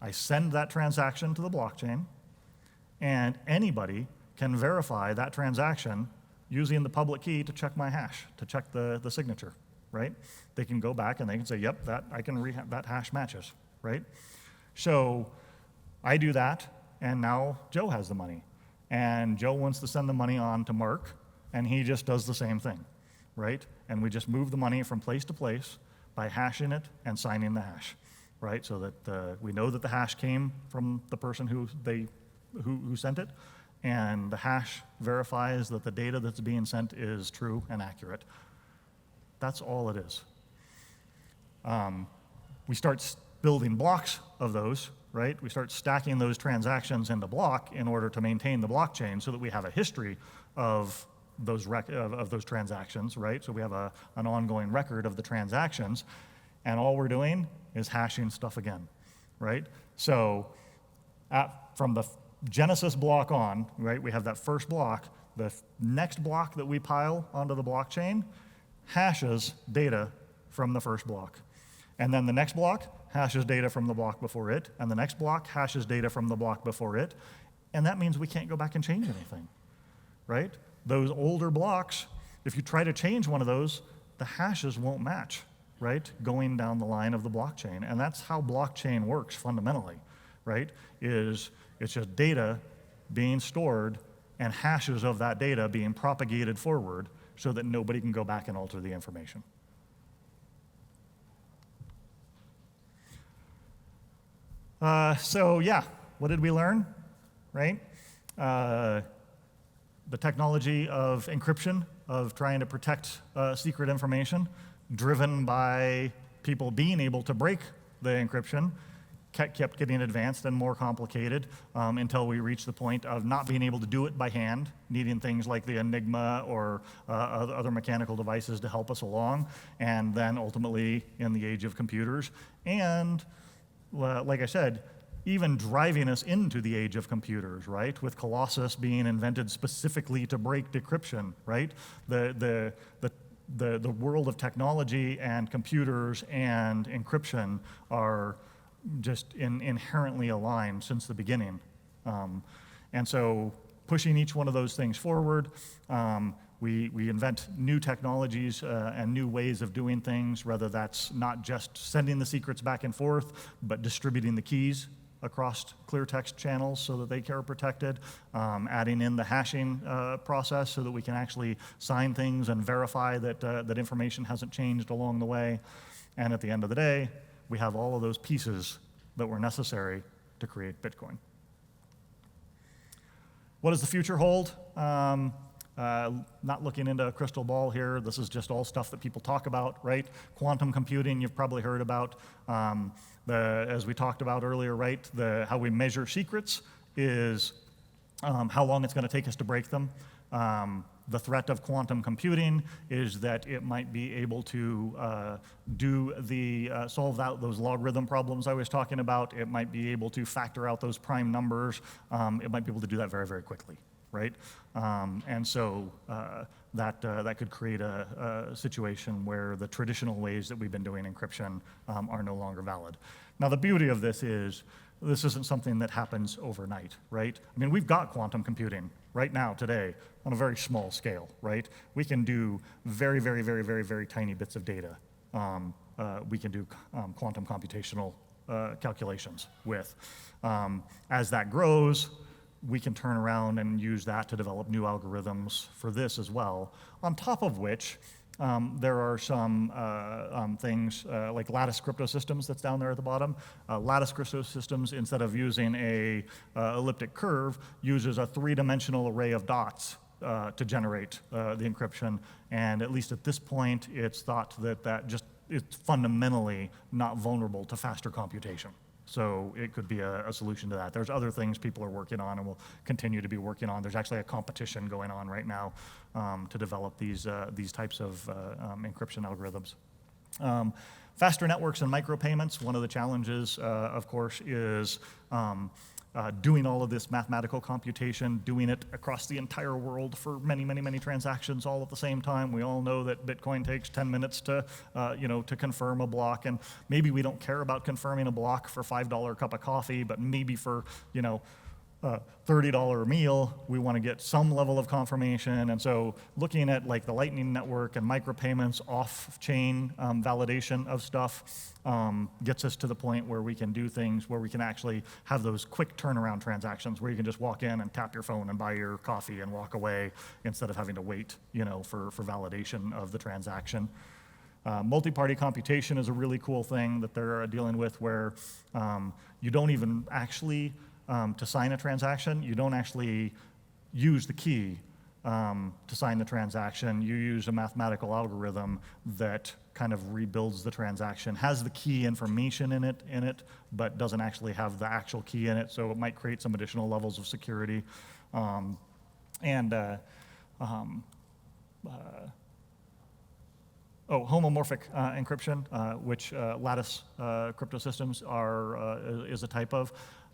I send that transaction to the blockchain, and anybody can verify that transaction using the public key to check my hash, to check the signature, right? They can go back and they can say, yep, that hash matches, right? So I do that, and now Joe has the money. And Joe wants to send the money on to Mark, and he just does the same thing, right? And we just move the money from place to place by hashing it and signing the hash, right? So that we know that the hash came from the person who sent it, and the hash verifies that the data that's being sent is true and accurate. That's all it is. We start building blocks of those, right? We start stacking those transactions into block in order to maintain the blockchain so that we have a history of those transactions, right? So we have an ongoing record of the transactions, and all we're doing is hashing stuff again, right? So from the Genesis block on, right, we have that first block. The next block that we pile onto the blockchain hashes data from the first block. And then the next block hashes data from the block before it, and the next block hashes data from the block before it, and that means we can't go back and change anything, right? Those older blocks, if you try to change one of those, the hashes won't match, right, going down the line of the blockchain. And that's how blockchain works fundamentally, right, it's just data being stored and hashes of that data being propagated forward so that nobody can go back and alter the information. So yeah, what did we learn, right? The technology of encryption, of trying to protect secret information, driven by people being able to break the encryption, kept getting advanced and more complicated until we reached the point of not being able to do it by hand, needing things like the Enigma or other mechanical devices to help us along, and then ultimately in the age of computers. And like I said, even driving us into the age of computers, right? With Colossus being invented specifically to break decryption, right? The world of technology and computers and encryption are just inherently aligned since the beginning. And so pushing each one of those things forward, we invent new technologies and new ways of doing things, whether that's not just sending the secrets back and forth, but distributing the keys across clear text channels so that they are protected, adding in the hashing process so that we can actually sign things and verify that, that information hasn't changed along the way. And at the end of the day, we have all of those pieces that were necessary to create Bitcoin. What does the future hold? Not looking into a crystal ball here. This is just all stuff that people talk about, right? Quantum computing, you've probably heard about. As we talked about earlier, right? How we measure secrets is how long it's going to take us to break them. The threat of quantum computing is that it might be able to solve out those logarithm problems I was talking about. It might be able to factor out those prime numbers. It might be able to do that very, very quickly, right? And so that could create a situation where the traditional ways that we've been doing encryption are no longer valid. Now, the beauty of this is this isn't something that happens overnight, right? I mean, we've got quantum computing right now, today, on a very small scale, right? We can do very, very, very, very, very tiny bits of data. We can do quantum computational calculations with. As that grows, we can turn around and use that to develop new algorithms for this as well, on top of which there are some things like lattice cryptosystems that's down there at the bottom. Lattice cryptosystems, instead of using a elliptic curve, uses a three-dimensional array of dots to generate the encryption. And at least at this point, it's thought that it's fundamentally not vulnerable to faster computation. So it could be a solution to that. There's other things people are working on and will continue to be working on. There's actually a competition going on right now to develop these types of encryption algorithms. Faster networks and micropayments, one of the challenges, of course, is doing all of this mathematical computation, doing it across the entire world for many, many, many transactions all at the same time. We all know that Bitcoin takes 10 minutes to confirm a block, and maybe we don't care about confirming a block for $5 cup of coffee, but maybe for, $30 meal, we want to get some level of confirmation. And so looking at like the Lightning Network and micropayments, off-chain validation of stuff gets us to the point where we can do things where we can actually have those quick turnaround transactions where you can just walk in and tap your phone and buy your coffee and walk away instead of having to wait, for validation of the transaction. Multi-party computation is a really cool thing that they're dealing with, where you don't even actually to sign a transaction, you don't actually use the key to sign the transaction. You use a mathematical algorithm that kind of rebuilds the transaction, has the key information in it, but doesn't actually have the actual key in it, so it might create some additional levels of security. Homomorphic encryption, which lattice cryptosystems is a type of.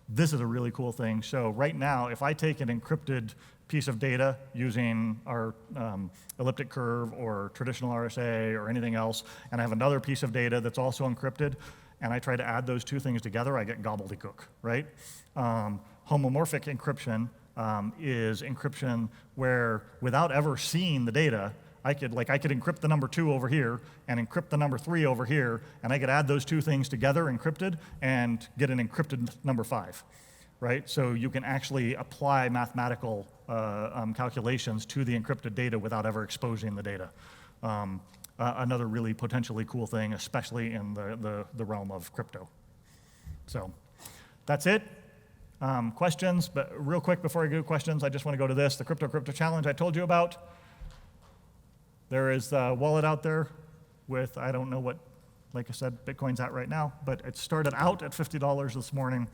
This is a really cool thing. So right now, if I take an encrypted piece of data using our elliptic curve or traditional RSA or anything else, and I have another piece of data that's also encrypted, and I try to add those two things together, I get gobbledygook, right? Homomorphic encryption is encryption where, without ever seeing the data, I could encrypt the number 2 over here and encrypt the number 3 over here, and I could add those two things together encrypted and get an encrypted number 5, right? So you can actually apply mathematical calculations to the encrypted data without ever exposing the data. Another really potentially cool thing, especially in the realm of crypto. So that's it. Questions, but real quick before I go to questions, I just want to go to this, the Crypto Challenge I told you about. There is a wallet out there with, I don't know what, like I said, Bitcoin's at right now, but it started out at $50 this morning.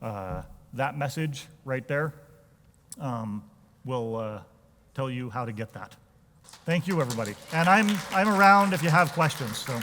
That message right there will tell you how to get that. Thank you, everybody. And I'm around if you have questions. So.